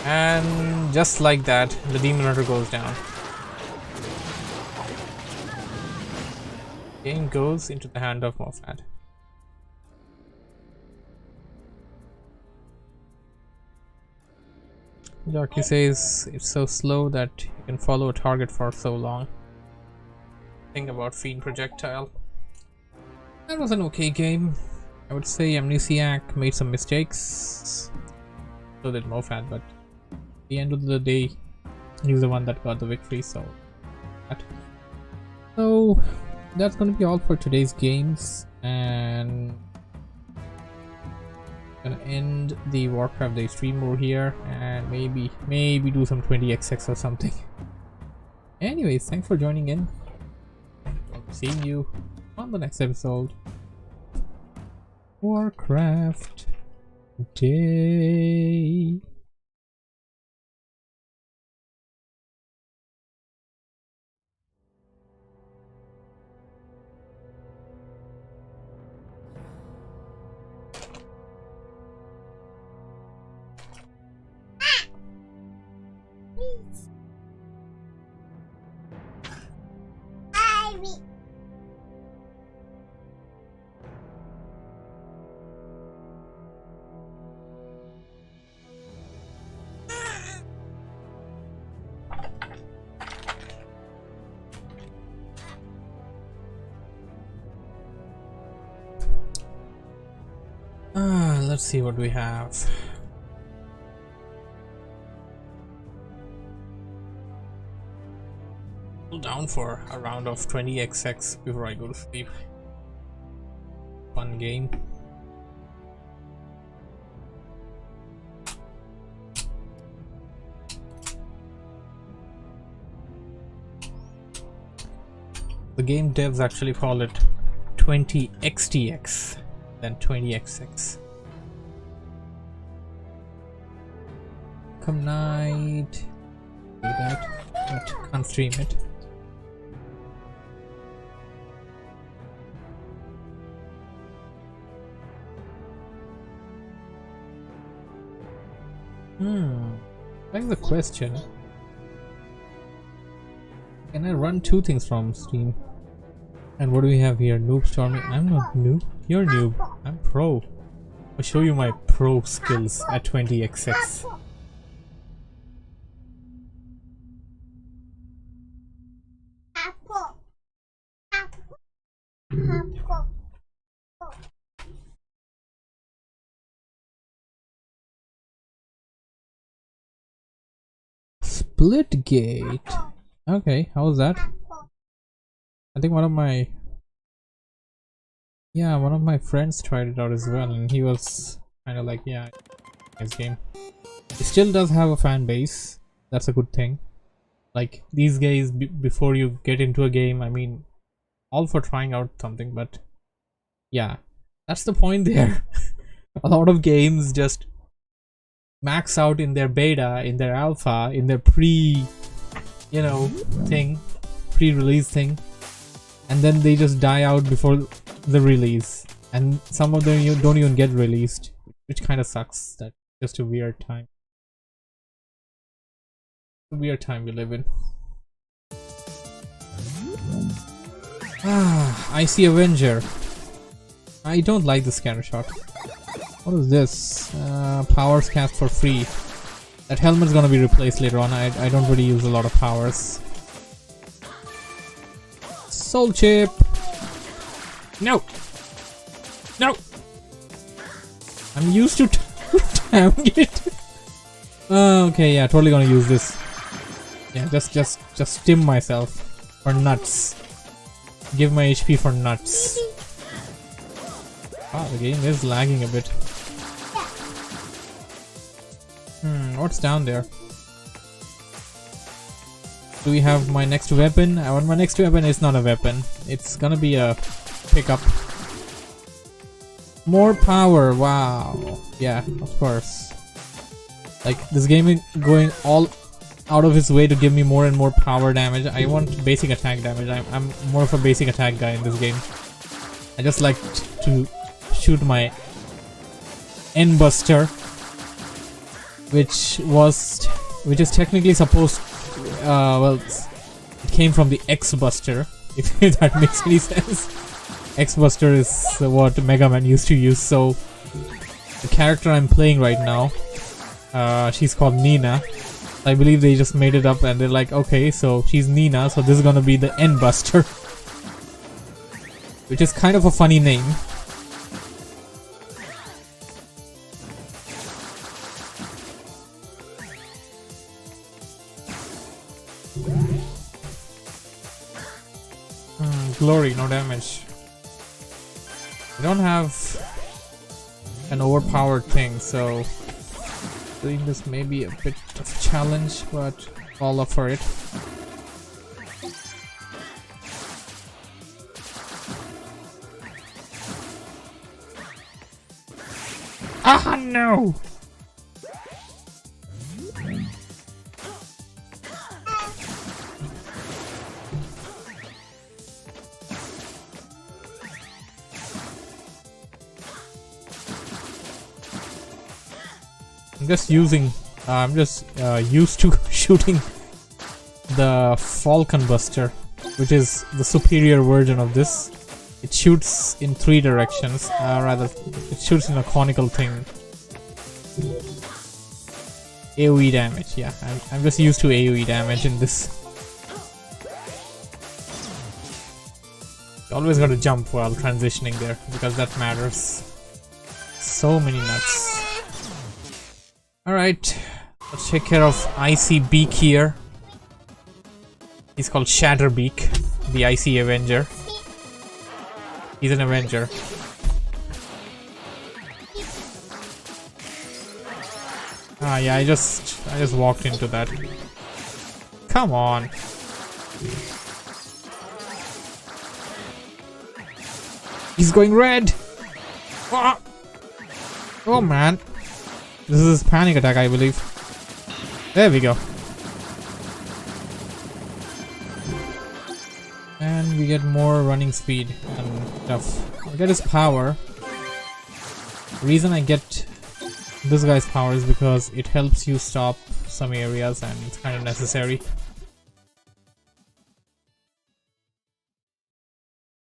and just like that, the Demon Hunter goes down. Game goes into the hand of Mofad. Jockey says it's so slow that you can follow a target for so long. Think about Fiend Projectile. That was an okay game. I would say Amnesiac made some mistakes. So did Mofad, but at the end of the day, he's the one that got the victory, so that's gonna be all for today's games, and gonna end the WarCraft Day stream over here, and maybe do some 20xx or something. Anyways, thanks for joining in. I'll be seeing you on the next episode. WarCraft Day. Let's see what we have. Down for a round of 20xx before I go to sleep. Fun game. The game devs actually call it 20xtx than 20xx. Come night. Do that, but can't stream it. That's the question. Can I run two things from Steam? And what do we have here? Noob Stormy. I'm not noob. You're noob. I'm pro. I'll show you my pro skills at 20xx. Splitgate. Okay, how was that? I think one of my friends tried it out as well, and he was kind of like, yeah, nice game. It still does have a fan base. That's a good thing. Like these guys, before you get into a game, I mean, all for trying out something, but yeah, that's the point there. A lot of games just max out in their beta, in their alpha, in their pre-release thing, and then they just die out before the release, and some of them you don't even get released, which kind of sucks. That's just a weird time. A weird time we live in. Icy Avenger. I don't like the scanner shot. What is this? Powers cast for free. That helmet's gonna be replaced later on. I don't really use a lot of powers. Soul chip. No. No. I'm used to damn it. Okay, yeah, totally gonna use this. Yeah, just stim myself for nuts. Give my HP for nuts. Wow, the game is lagging a bit. What's down there? Do we have my next weapon? My next weapon is not a weapon. It's gonna be a pickup. More power, wow. Yeah, of course. Like, this game is going all out of its way to give me more and more power damage. I want basic attack damage. I'm more of a basic attack guy in this game. I just like to shoot my N-Buster, which is technically supposed well, it came from the X-Buster, if that makes any sense. X-Buster is what Mega Man used to use. So the character I'm playing right now, she's called Nina. I believe they just made it up and they're like, okay, so she's Nina, so this is gonna be the N-Buster, which is kind of a funny name. Glory, no damage. I don't have an overpowered thing, so doing this may be a bit of a challenge, but all up for it. Ah, no! I'm just used to shooting the Falcon Buster, which is the superior version of this. It shoots in 3 directions, rather it shoots in a conical thing. AoE damage, yeah, I'm just used to AoE damage in this. You always gotta jump while transitioning there, because that matters. So many nuts. Alright, let's take care of Icy Beak here. He's called Shatterbeak, the Icy Avenger. He's an Avenger. Ah, yeah, I just walked into that. Come on. He's going red. Ah! Oh man. This is his panic attack, I believe. There we go. And we get more running speed and stuff. I get his power. The reason I get this guy's power is because it helps you stop some areas and it's kind of necessary.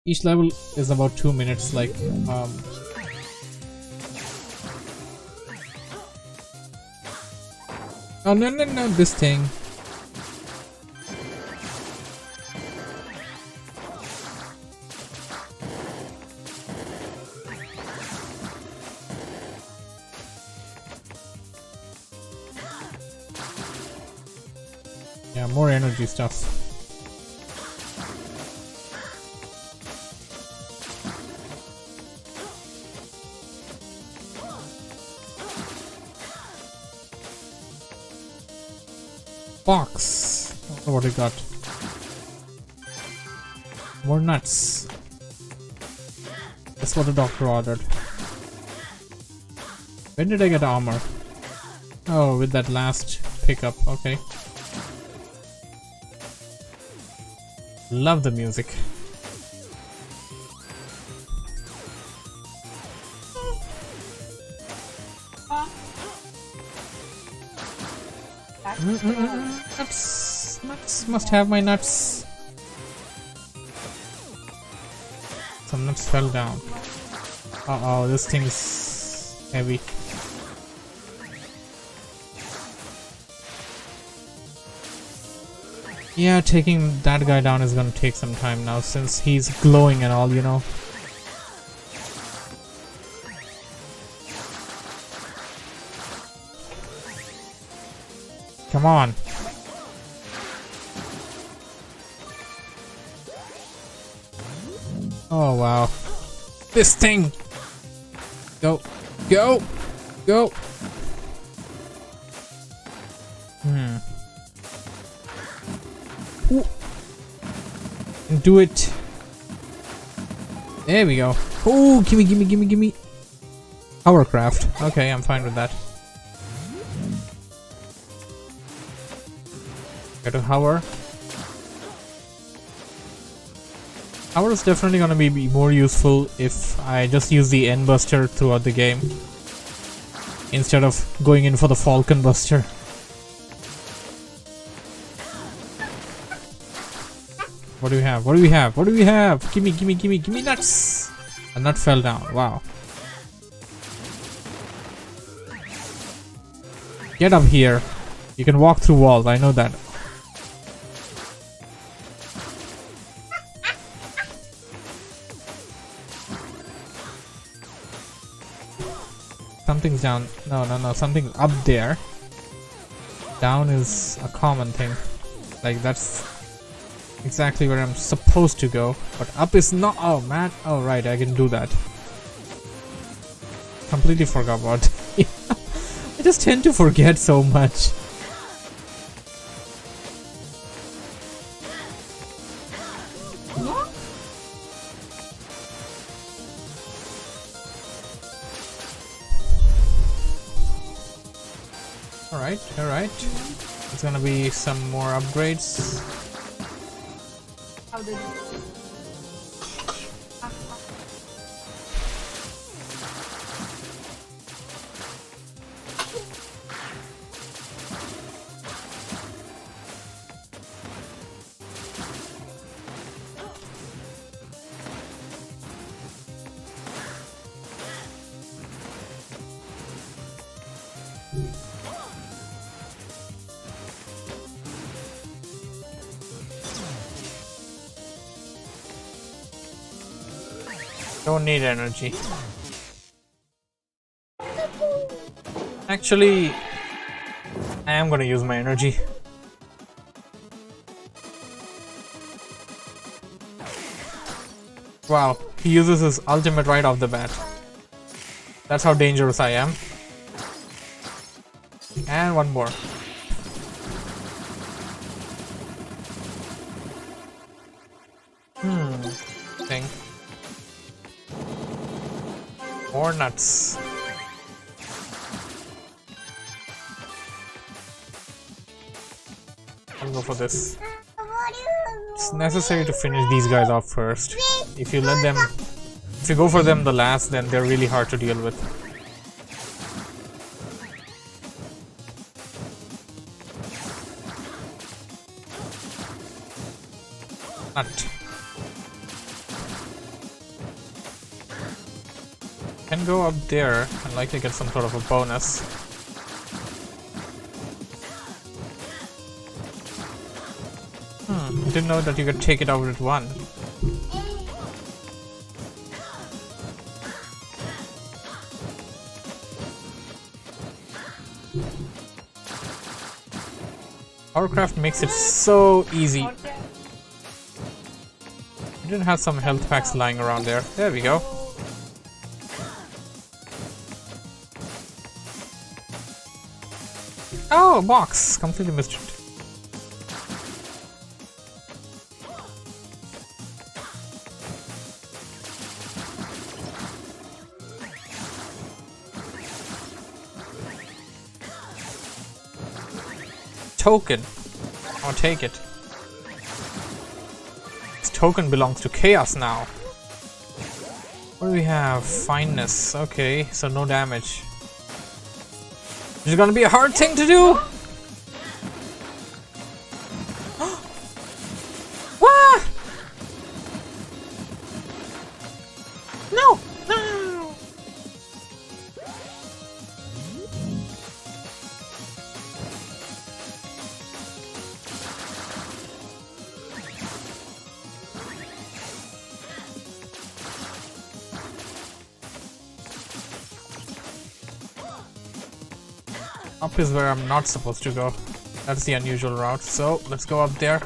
Each level is about 2 minutes, like oh no, this thing. Yeah, more energy stuff. Box. I don't know what I got. More nuts. That's what the doctor ordered. When did I get armor? Oh, with that last pickup. Okay. Love the music. Nuts. Must have my nuts. Some nuts fell down. Uh-oh, this thing's heavy. Yeah, taking that guy down is gonna take some time now since he's glowing and all, you know. Come on. Oh wow. This thing! Go! Go! Go! Ooh. Do it! There we go. Oh, gimme! WarCraft. Okay, I'm fine with that. Go to Hover. Hover is definitely gonna be more useful if I just use the N Buster throughout the game instead of going in for the Falcon Buster. What do we have? What do we have? What do we have? Gimme nuts! A nut fell down. Wow. Get up here. You can walk through walls. I know that. Something's down. No. Something's up there. Down is a common thing. Like, that's exactly where I'm supposed to go. But up is not. Oh, man. Oh, right. I can do that. Completely forgot about it. I just tend to forget so much. Alright. There's gonna be some more upgrades. How did you? Don't need energy. Actually, I am gonna use my energy. Wow, he uses his ultimate right off the bat. That's how dangerous I am. And one more. Thing. More nuts. I'll go for this. It's necessary to finish these guys off first. If you go for them the last, then they're really hard to deal with. Nut. Can go up there and likely get some sort of a bonus. I didn't know that you could take it out with one. WarCraft makes it so easy. You didn't have some health packs lying around there. There we go. Oh, a box! Completely missed it. Token. I'll take it. This token belongs to Chaos now. What do we have? Fineness. Okay, so no damage. This is gonna be a hard thing to do! What? No! No! Up is where I'm not supposed to go. That's the unusual route. So let's go up there.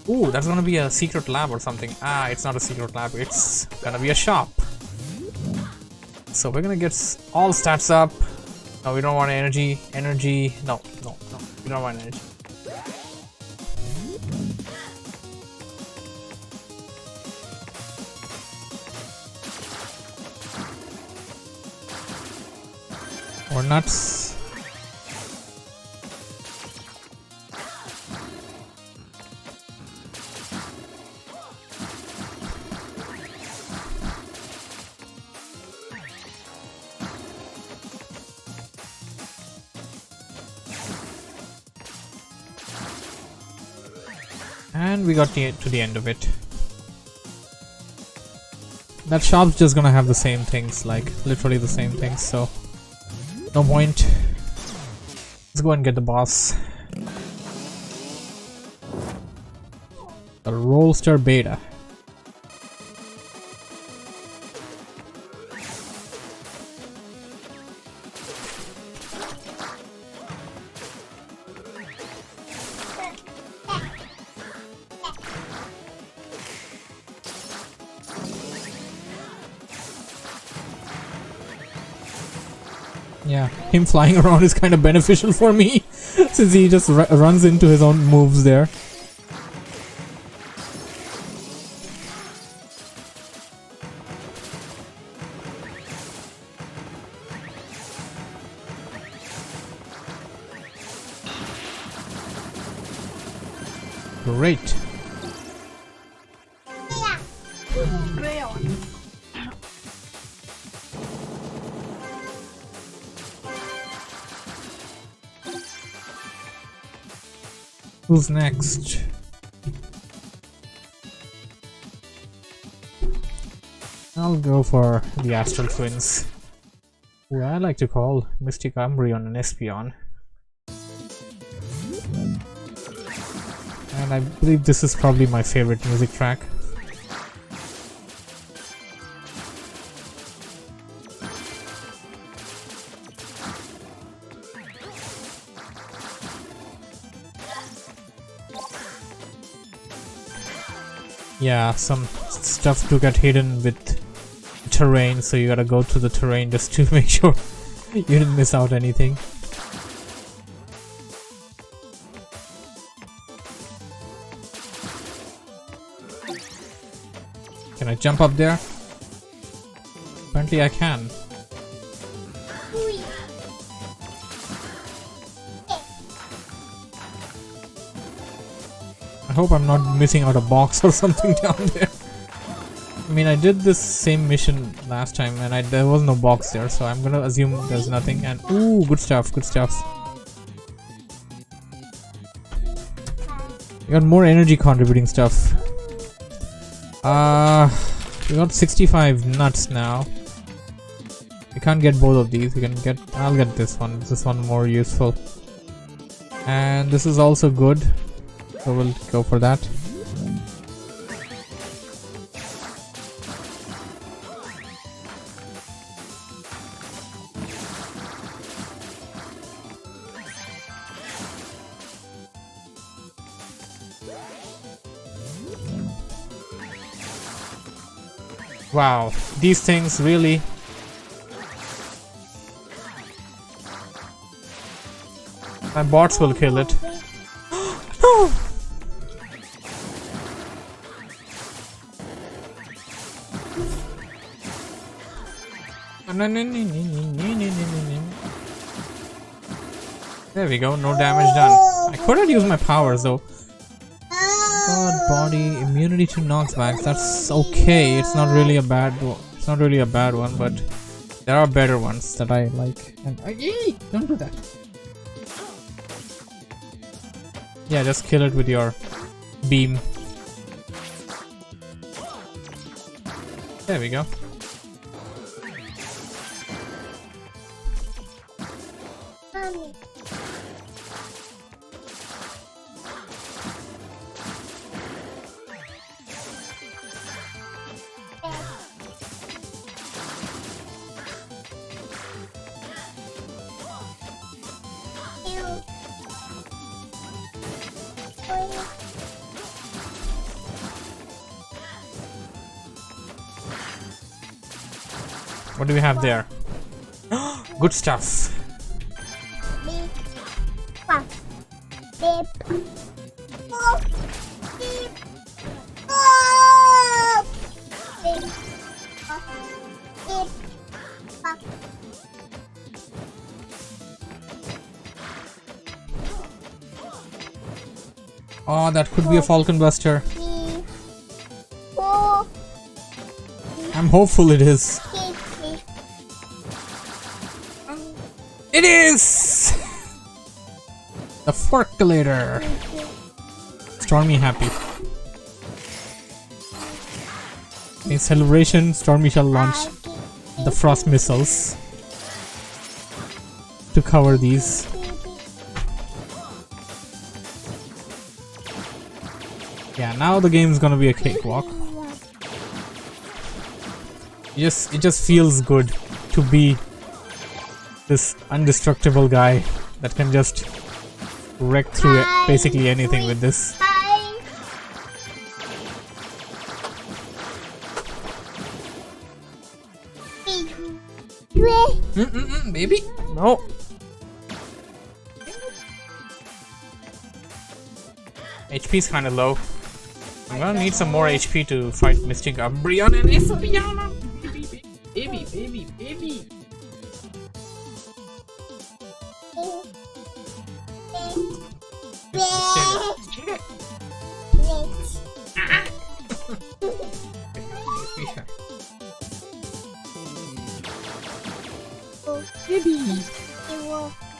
Ooh, that's gonna be a secret lab or something. Ah, it's not a secret lab. It's gonna be a shop. So we're gonna get all stats up. No, we don't want energy. Energy. No. We don't want energy. Or nuts. And we got to the end of it. That shop's just gonna have the same things, like literally the same things, so no point. Let's go and get the boss. The Rollster Beta. Yeah, him flying around is kind of beneficial for me since he just runs into his own moves there. Great. Who's next? I'll go for the Astral Twins, who I like to call Mystic Umbreon and Espeon. And I believe this is probably my favorite music track. Yeah, some stuff to get hidden with terrain, so you gotta go through the terrain just to make sure you didn't miss out anything. Can I jump up there? Apparently I can. I hope I'm not missing out a box or something down there. I mean, I did this same mission last time and there was no box there, so I'm gonna assume there's nothing. And ooh, good stuff, good stuff. You got more energy contributing stuff. We got 65 nuts now. We can't get both of these. We can get. I'll get this one. This one more useful. And this is also good. So we'll go for that. Wow, these things really. My bots will kill it. No! There we go, no damage done. I couldn't use my powers though. God, body immunity to knockbacks. That's okay. It's not really a bad one. It's not really a bad one, but there are better ones that I like. And don't do that. Yeah, just kill it with your beam. There we go. What do we have there? Good stuff. Oh, that could be a Falcon Buster. I'm hopeful it is. It is! The Forculator. Stormy happy. In celebration, Stormy shall launch the frost missiles to cover these. Yeah, now the game's gonna be a cakewalk. It just feels good to be this indestructible guy that can just wreck through basically anything with this. Baby? No. HP's kind of low. I'm gonna need some more HP to fight Mystic Umbreon and Espeon. Baby.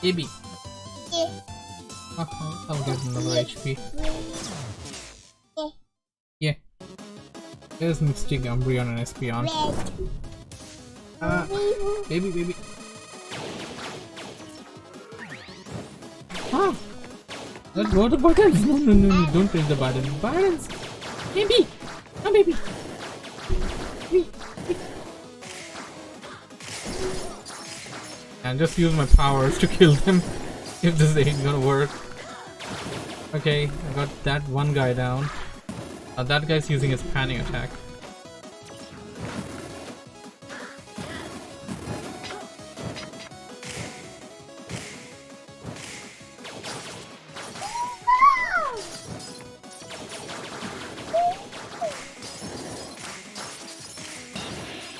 Baby. I'll get another HP. Yeah. There's Mystic Umbreon and Espeon. Baby. Ah! Let's go to the buttons! No, don't press the button. Buttons! Baby! Come, baby! And just use my powers to kill them if this ain't gonna work. Okay, I got that one guy down. That guy's using his panning attack.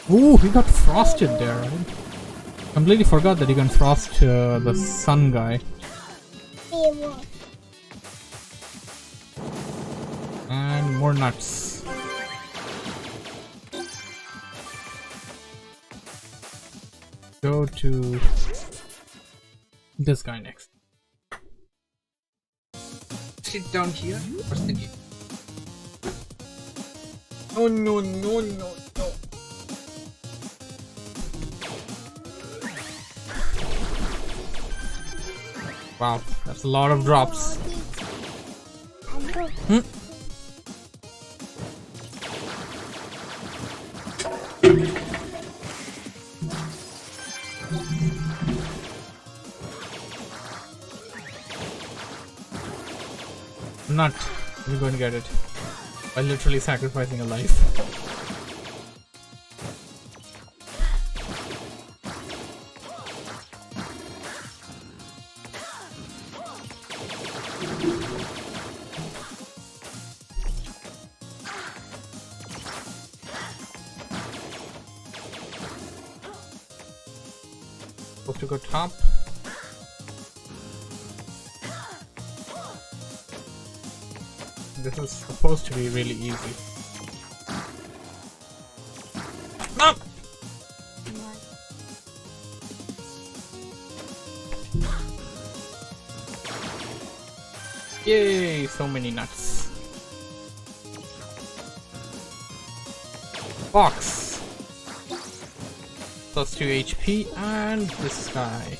Ooh, he got frosted there. I completely forgot that he can frost the sun guy. And more nuts. Go to this guy next. Sit down here. What's the game? Oh no, no, no, no. Wow, that's a lot of drops. I'm not even going to get it by literally sacrificing a life. Supposed to go top. This is supposed to be really easy. Ah! Yay, so many nuts. Box. Plus 2 HP and this guy.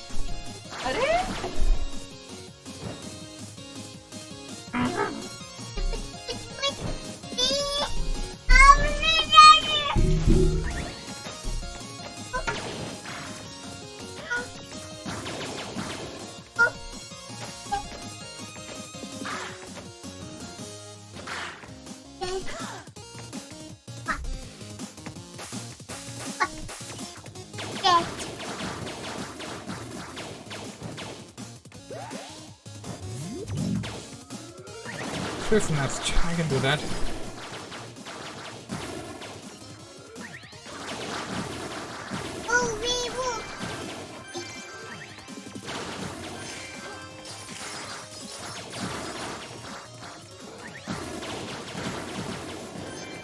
There's a nice I can do that.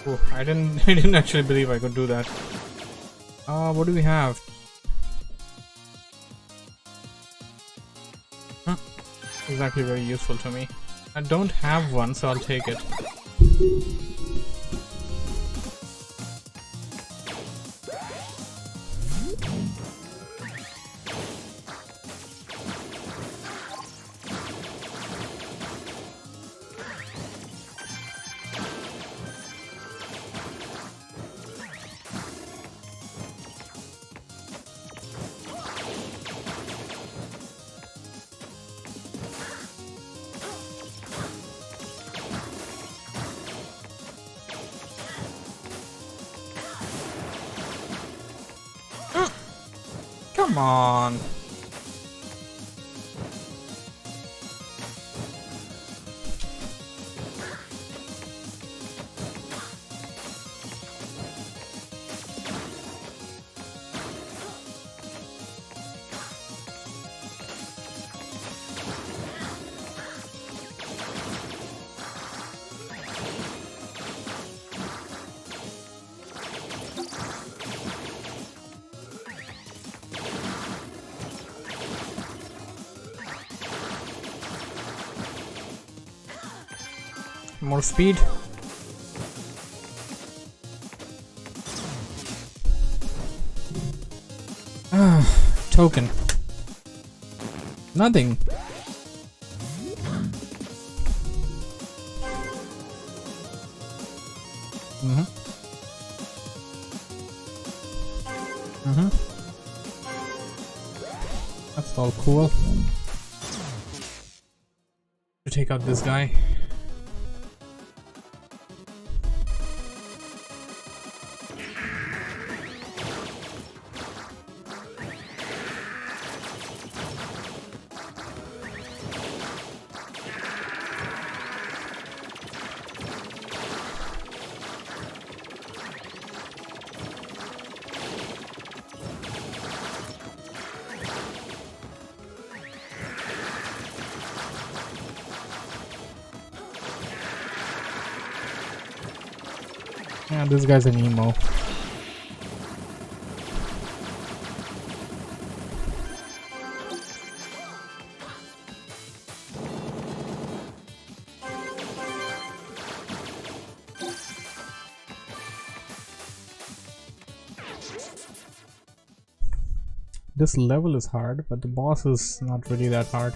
Oh, I didn't actually believe I could do that. What do we have? Exactly very useful to me. I don't have one, so I'll take it. Come on. More speed. Token. Nothing. That's all cool. To take out this guy. Yeah, this guy's an emo. This level is hard, but the boss is not really that hard.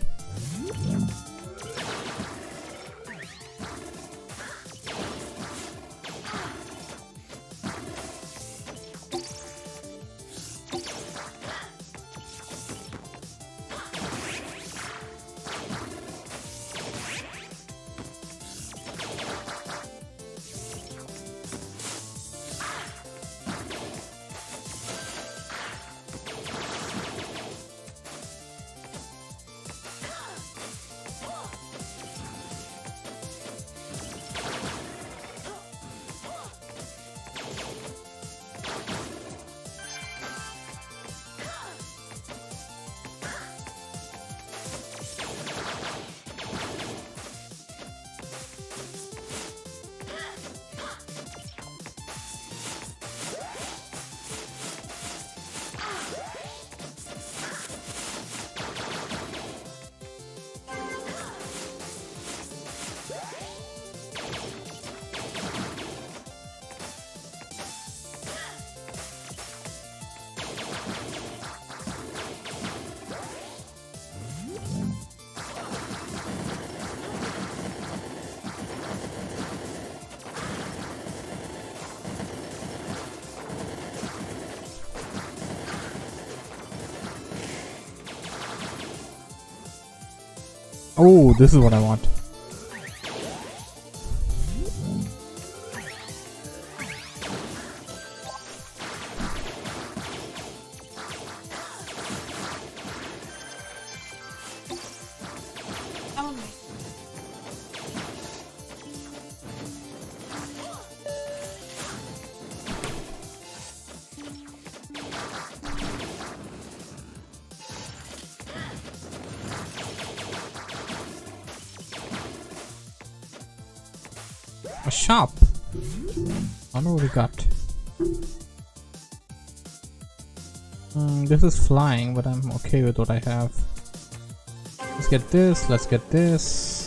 Oh, this is what I want. Oh my. A shop. I know what we got. This is flying, but I'm okay with what I have. Let's get this. Let's get this.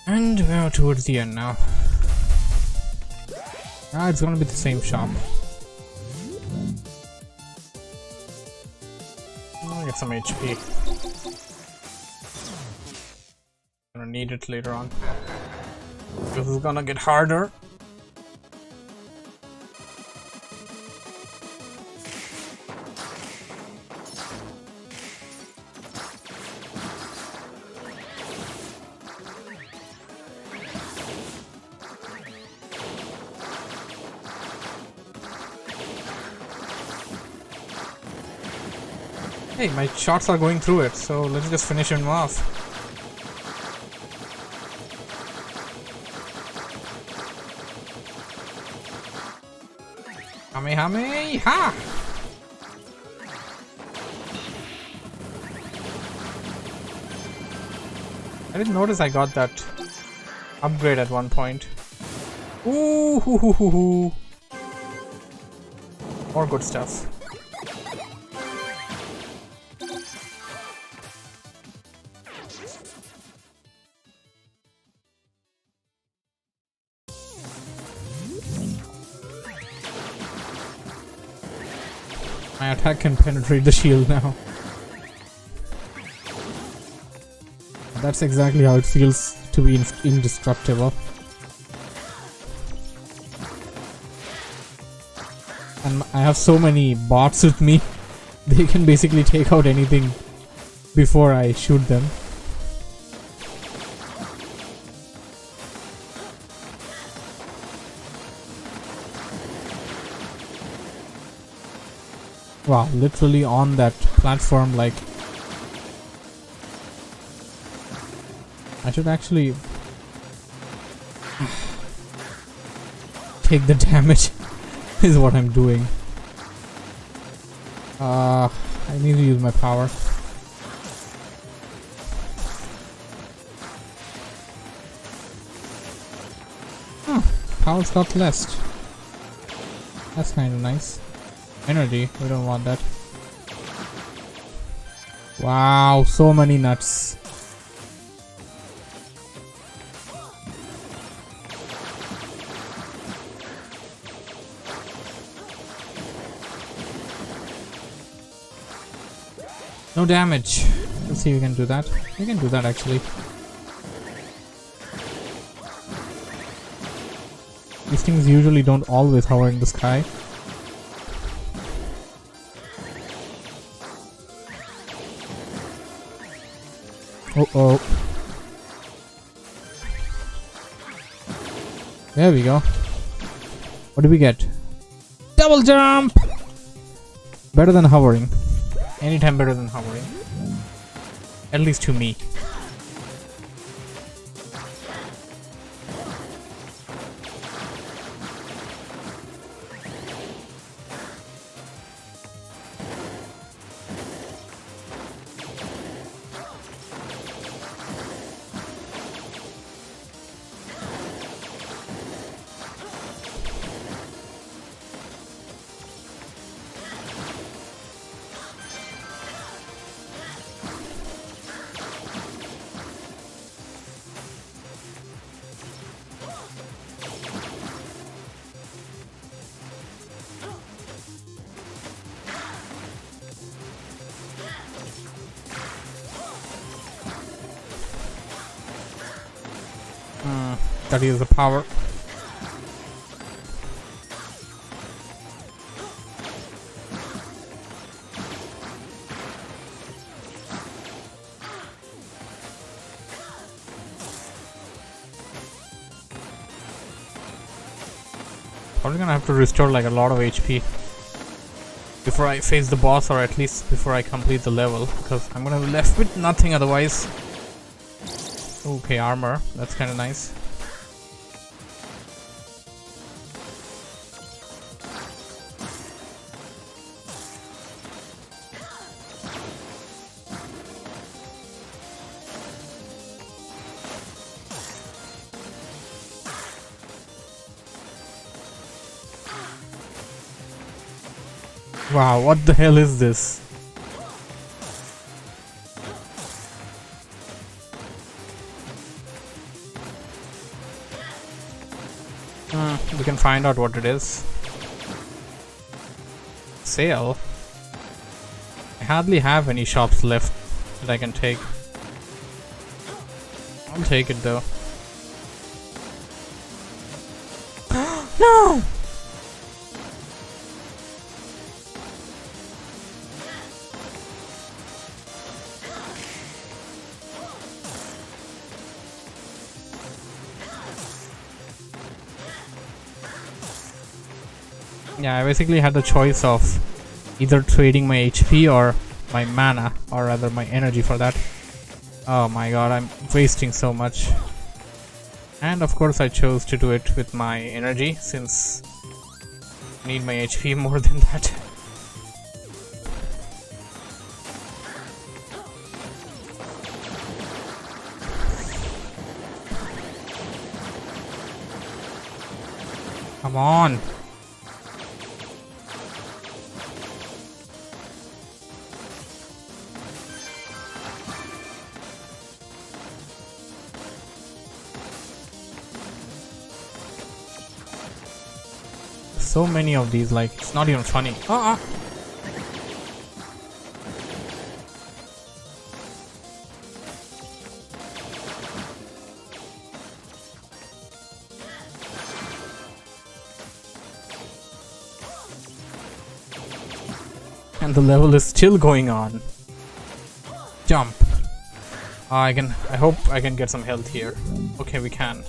And we're towards the end now. Ah, it's gonna be the same shop. I'll get some HP. Gonna need it later on. This is gonna get harder. Hey, my shots are going through it, so let's just finish him off. Kamehameha! I didn't notice I got that upgrade at one point. Ooh, hoo, hoo, hoo, hoo. More good stuff. My attack can penetrate the shield now. That's exactly how it feels to be indestructible. And I have so many bots with me, they can basically take out anything before I shoot them. Wow, literally on that platform, like I should actually take the damage is what I'm doing. I need to use my power. Power's got less. That's kind of nice. Energy, we don't want that. Wow, so many nuts. No damage. Let's see if we can do that. We can do that actually. These things usually don't always hover in the sky. Oh. There we go. What do we get? Double jump! Better than hovering. Anytime better than hovering. At least to me. That is the power. Probably gonna have to restore like a lot of HP before I face the boss, or at least before I complete the level, because I'm gonna be left with nothing otherwise. Okay, armor. That's kind of nice. Wow, what the hell is this? We can find out what it is. Sale? I hardly have any shops left that I can take. I'll take it though. No! Yeah, I basically had the choice of either trading my HP or my mana, or rather my energy for that. Oh my god, I'm wasting so much. And of course I chose to do it with my energy, since I need my HP more than that. Come on. So many of these, like, it's not even funny. And the level is still going on. Jump. I hope I can get some health here. Okay, we can.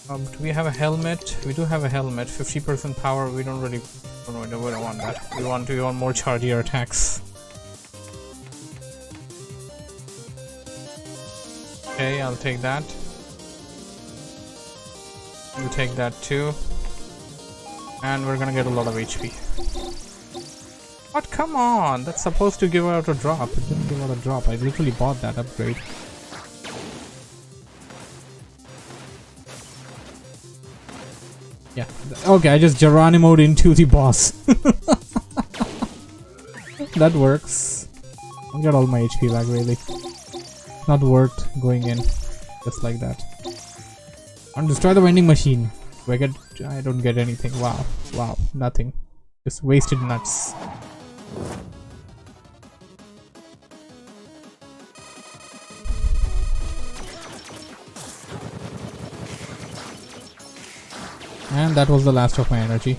Do we have a helmet? We do have a helmet. 50% power. We don't really. We don't want that. We want more chargier attacks. Okay, I'll take that. We'll take that too. And we're gonna get a lot of HP. What? Come on! That's supposed to give out a drop. It didn't give out a drop. I literally bought that upgrade. Yeah. Okay, I just Geronimo'd into the boss. That works. I got all my HP back, really. Not worth going in just like that. And destroy the vending machine. Do I get? I don't get anything. Wow. Wow. Nothing. Just wasted nuts. And that was the last of my energy.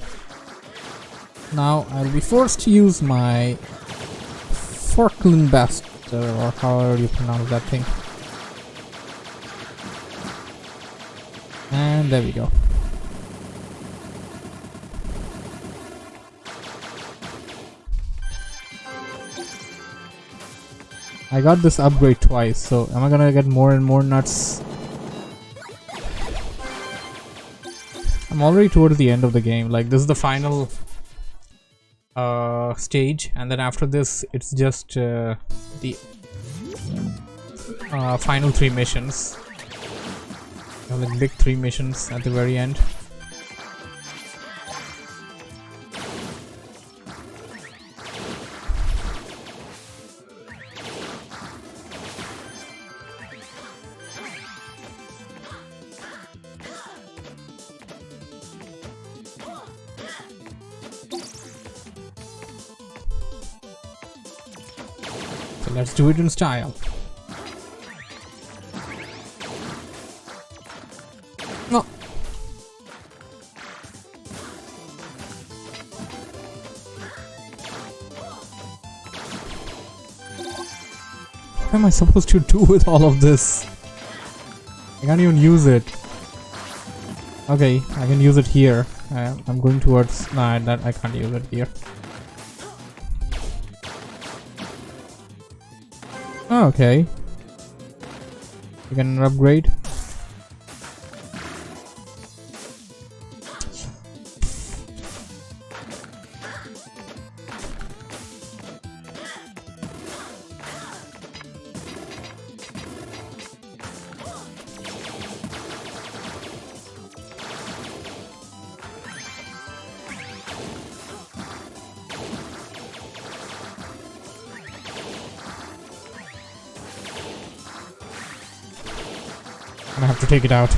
Now I'll be forced to use my Forkland Bast, or however you pronounce that thing. And there we go. I got this upgrade twice, so am I gonna get more and more nuts? I'm already towards the end of the game. Like, this is the final stage, and then after this it's just the final 3 missions. Like big 3 missions at the very end. So let's do it in style. No. What am I supposed to do with all of this? I can't even use it. Okay, I can use it here. I'm going towards... Nah, that I can't use it here. Oh, okay. You can upgrade. I have to take it out.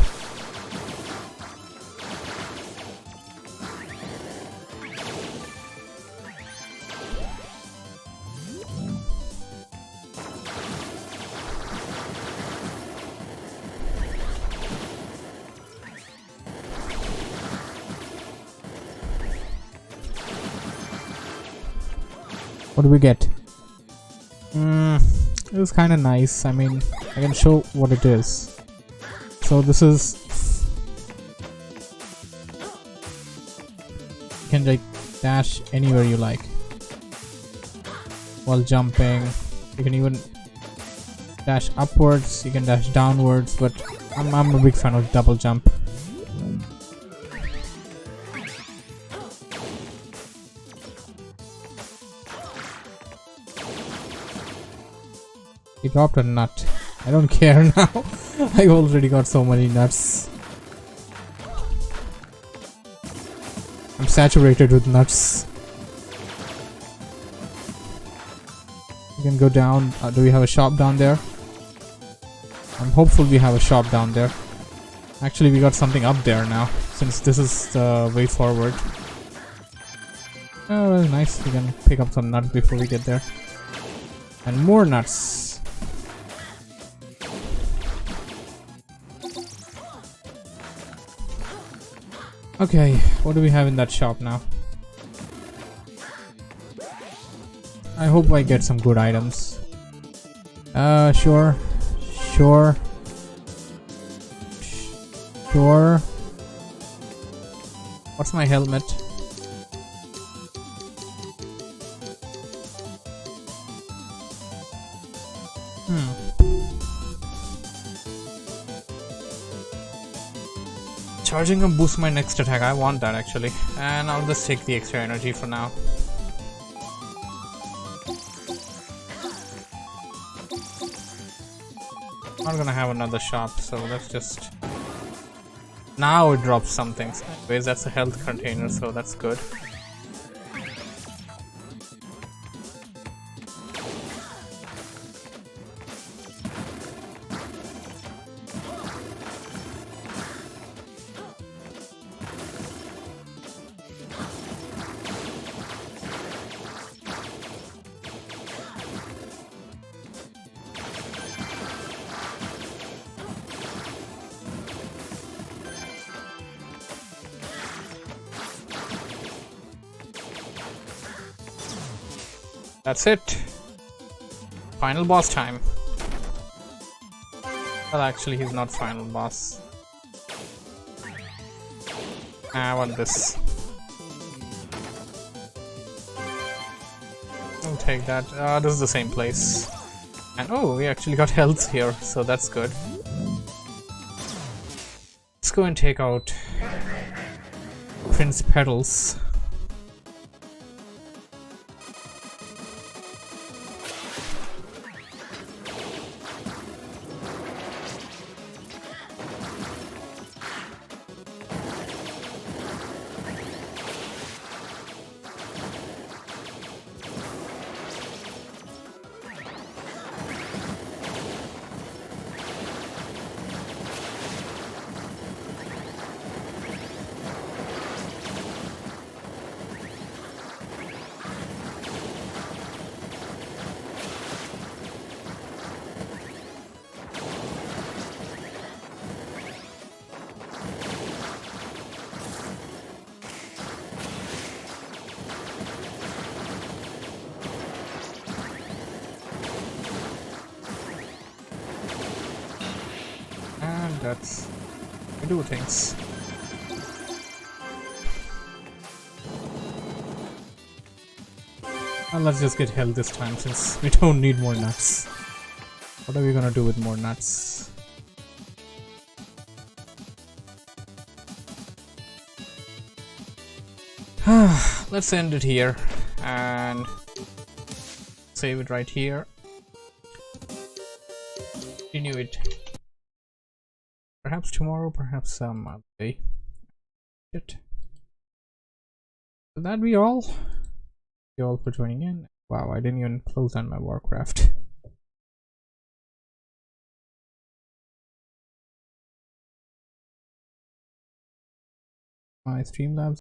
What do we get? It was kind of nice. I mean, I can show what it is. So this is, you can like dash anywhere you like while jumping. You can even dash upwards, you can dash downwards, but I'm a big fan of double jump. He dropped a nut. I don't care now. I already got so many nuts. I'm saturated with nuts. You can go down. Do we have a shop down there? I'm hopeful we have a shop down there. Actually, we got something up there now, since this is the way forward. Oh, well, nice. We can pick up some nuts before we get there. And more nuts. Okay, what do we have in that shop now? I hope I get some good items. Sure. Sure. Sure. What's my helmet? Charging up boosts my next attack. I want that actually. And I'll just take the extra energy for now. Not gonna have another shop, so let's just... Now it drops something. Anyways, that's a health container, so that's good. That's it. Final boss time. Well, actually, he's not final boss. I want this. I'll take that. This is the same place. And oh, we actually got health here, so that's good. Let's go and take out Prince Petals. That's I do things. Well, let's just get health this time since we don't need more nuts. What are we gonna do with more nuts? Let's end it here and save it right here. Continue it. Perhaps tomorrow, perhaps some other day. Shit. So that be all. Thank you all for joining in. Wow, I didn't even close down my WarCraft. My Streamlabs